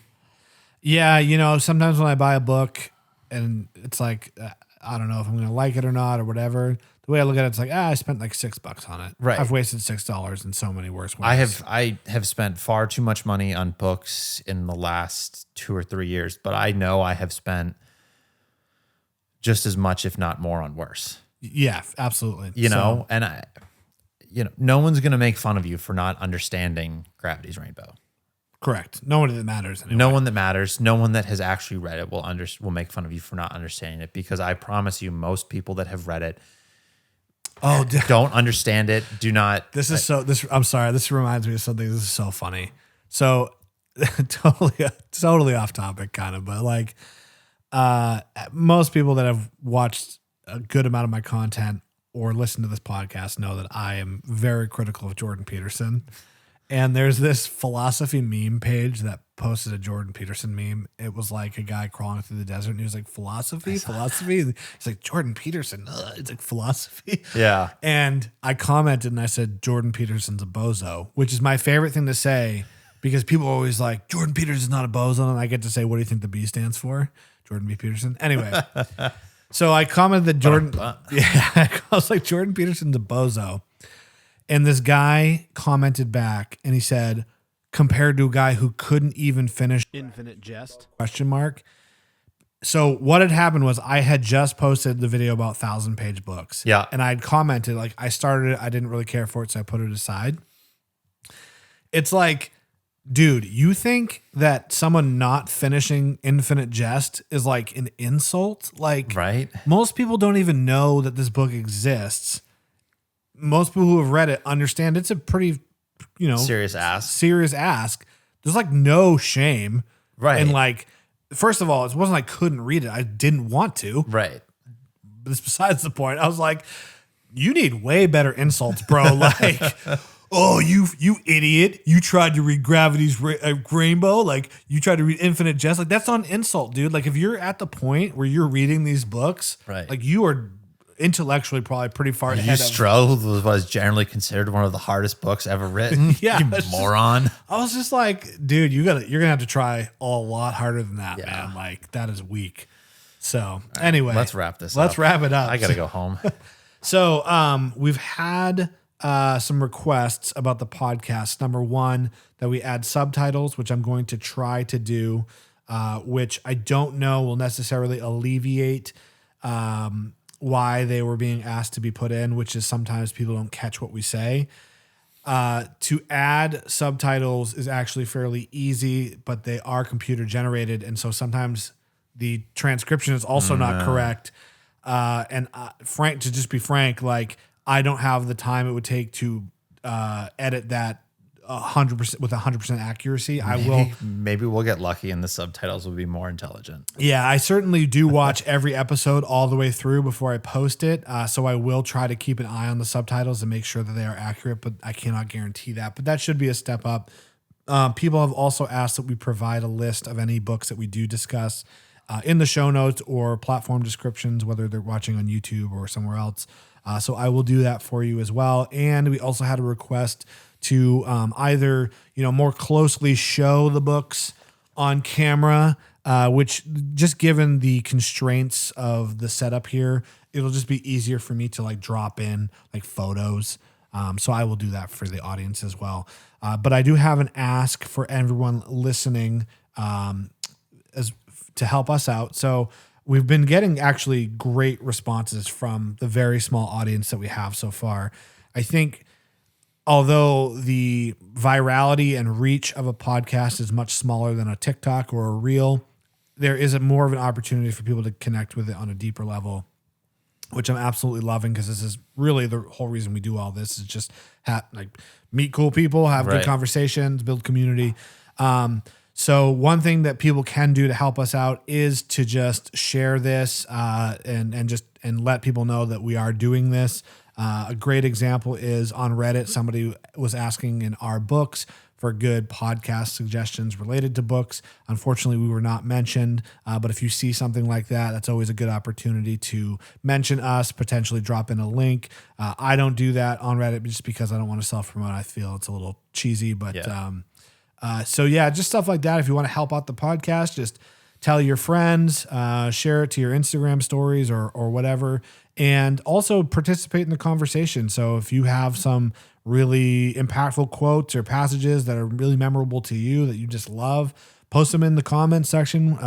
Yeah, you know, sometimes when I buy a book and it's like, I don't know if I'm going to like it or not or whatever, the way I look at it, it's like, I spent like $6 on it. Right. I've wasted $6 in so many worse ways. I have spent far too much money on books in the last 2 or 3 years, but I know I have spent just as much, if not more, on worse. Yeah, absolutely. You know, and no one's going to make fun of you for not understanding Gravity's Rainbow. Correct. No one that matters anyway. No one that matters, no one that has actually read it will make fun of you for not understanding it, because I promise you, most people that have read it don't understand it. Do not. I'm sorry. This reminds me of something. This is so funny. So totally off topic kind of, but like, most people that have watched a good amount of my content or listened to this podcast know that I am very critical of Jordan Peterson. And there's this philosophy meme page that posted a Jordan Peterson meme. It was like a guy crawling through the desert and he was like, philosophy. He's like, Jordan Peterson. It's like philosophy. Yeah. And I commented and I said, Jordan Peterson's a bozo, which is my favorite thing to say, because people are always like, Jordan Peterson's not a bozo. And I get to say, what do you think the B stands for? Jordan B. Peterson. Anyway. So I commented that Jordan, I was like, Jordan Peterson's a bozo. And this guy commented back and he said, compared to a guy who couldn't even finish Infinite Jest? ? So what had happened was I had just posted the video about 1,000-page books. Yeah. And I'd commented, like, I started it, I didn't really care for it, so I put it aside. It's like, dude, you think that someone not finishing Infinite Jest is like an insult? Like, right? Most people don't even know that this book exists. Most people who have read it understand it's a pretty, serious ask. there's like no shame. Right. And like, first of all, it wasn't I couldn't read it. I didn't want to. Right. But it's besides the point. I was like, you need way better insults, bro. Like, oh, you idiot. You tried to read Gravity's Rainbow. Like, you tried to read Infinite Jest. Like, that's not an insult, dude. Like, if you're at the point where you're reading these books, right, like, you are intellectually probably pretty far ahead. You struggled with what is generally considered one of the hardest books ever written. Yeah, you moron. I was just like, dude, you're gonna have to try a lot harder than that, man. Like, that is weak. So anyway, let's wrap this up. Let's wrap it up. I gotta go home. So we've had some requests about the podcast. Number one, that we add subtitles, which I'm going to try to do, which I don't know will necessarily alleviate why they were being asked to be put in, which is sometimes people don't catch what we say. To add subtitles is actually fairly easy, but they are computer generated. And so sometimes the transcription is also not correct. And Frank, to just be frank, like, I don't have the time it would take to edit that 100% with 100% accuracy. Maybe we'll get lucky and the subtitles will be more intelligent. Yeah, I certainly do watch every episode all the way through before I post it. So I will try to keep an eye on the subtitles and make sure that they are accurate, but I cannot guarantee that. But that should be a step up. People have also asked that we provide a list of any books that we do discuss in the show notes or platform descriptions, whether they're watching on YouTube or somewhere else. So I will do that for you as well. And we also had a request to either, more closely show the books on camera, which just given the constraints of the setup here, it'll just be easier for me to like drop in like photos. So I will do that for the audience as well. But I do have an ask for everyone listening as to help us out. So we've been getting actually great responses from the very small audience that we have so far. I think although the virality and reach of a podcast is much smaller than a TikTok or a reel, there is more of an opportunity for people to connect with it on a deeper level, which I'm absolutely loving, because this is really the whole reason we do all this, is just meet cool people, have good conversations, build community. So one thing that people can do to help us out is to just share this and let people know that we are doing this. A great example is on Reddit. Somebody was asking in our books for good podcast suggestions related to books. Unfortunately, we were not mentioned, but if you see something like that, that's always a good opportunity to mention us, potentially drop in a link. I don't do that on Reddit just because I don't want to self-promote. I feel it's a little cheesy, but just stuff like that. If you want to help out the podcast, just tell your friends, share it to your Instagram stories or whatever, and also participate in the conversation. So if you have some really impactful quotes or passages that are really memorable to you that you just love, post them in the comments section.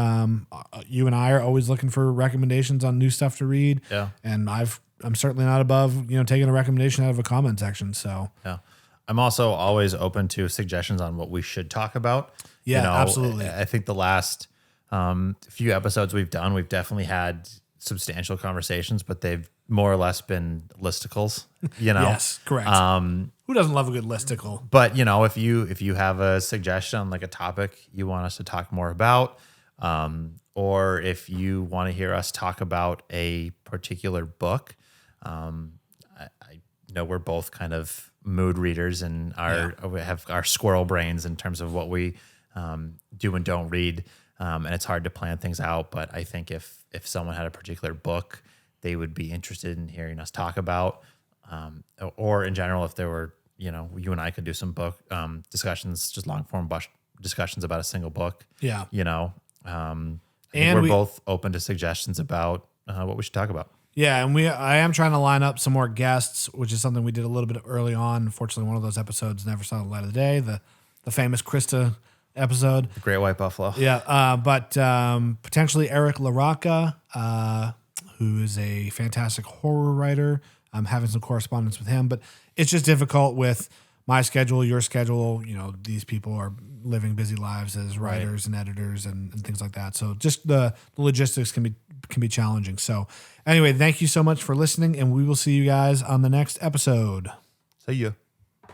You and I are always looking for recommendations on new stuff to read. Yeah. And I'm certainly not above, taking a recommendation out of a comment section. So yeah. I'm also always open to suggestions on what we should talk about. Yeah, absolutely. I think the last few episodes we've done, we've definitely had substantial conversations, but they've more or less been listicles, Yes, correct. Who doesn't love a good listicle? But, if you have a suggestion on like a topic you want us to talk more about, or if you want to hear us talk about a particular book, I know we're both kind of mood readers and we have our squirrel brains in terms of what we do and don't read. And it's hard to plan things out. But I think if someone had a particular book they would be interested in hearing us talk about, or in general, if there were, you and I could do some book discussions, just long form discussions about a single book. Yeah. And we're both open to suggestions about what we should talk about. Yeah, and I am trying to line up some more guests, which is something we did a little bit early on. Unfortunately, one of those episodes never saw the light of the day, the famous Cristo episode. The Great White Buffalo. Yeah, but potentially Eric LaRocca, who is a fantastic horror writer. I'm having some correspondence with him, but it's just difficult with my schedule, your schedule. These people are living busy lives as writers and editors and things like that. So just the logistics can be challenging. So anyway, thank you so much for listening, and we will see you guys on the next episode. See ya.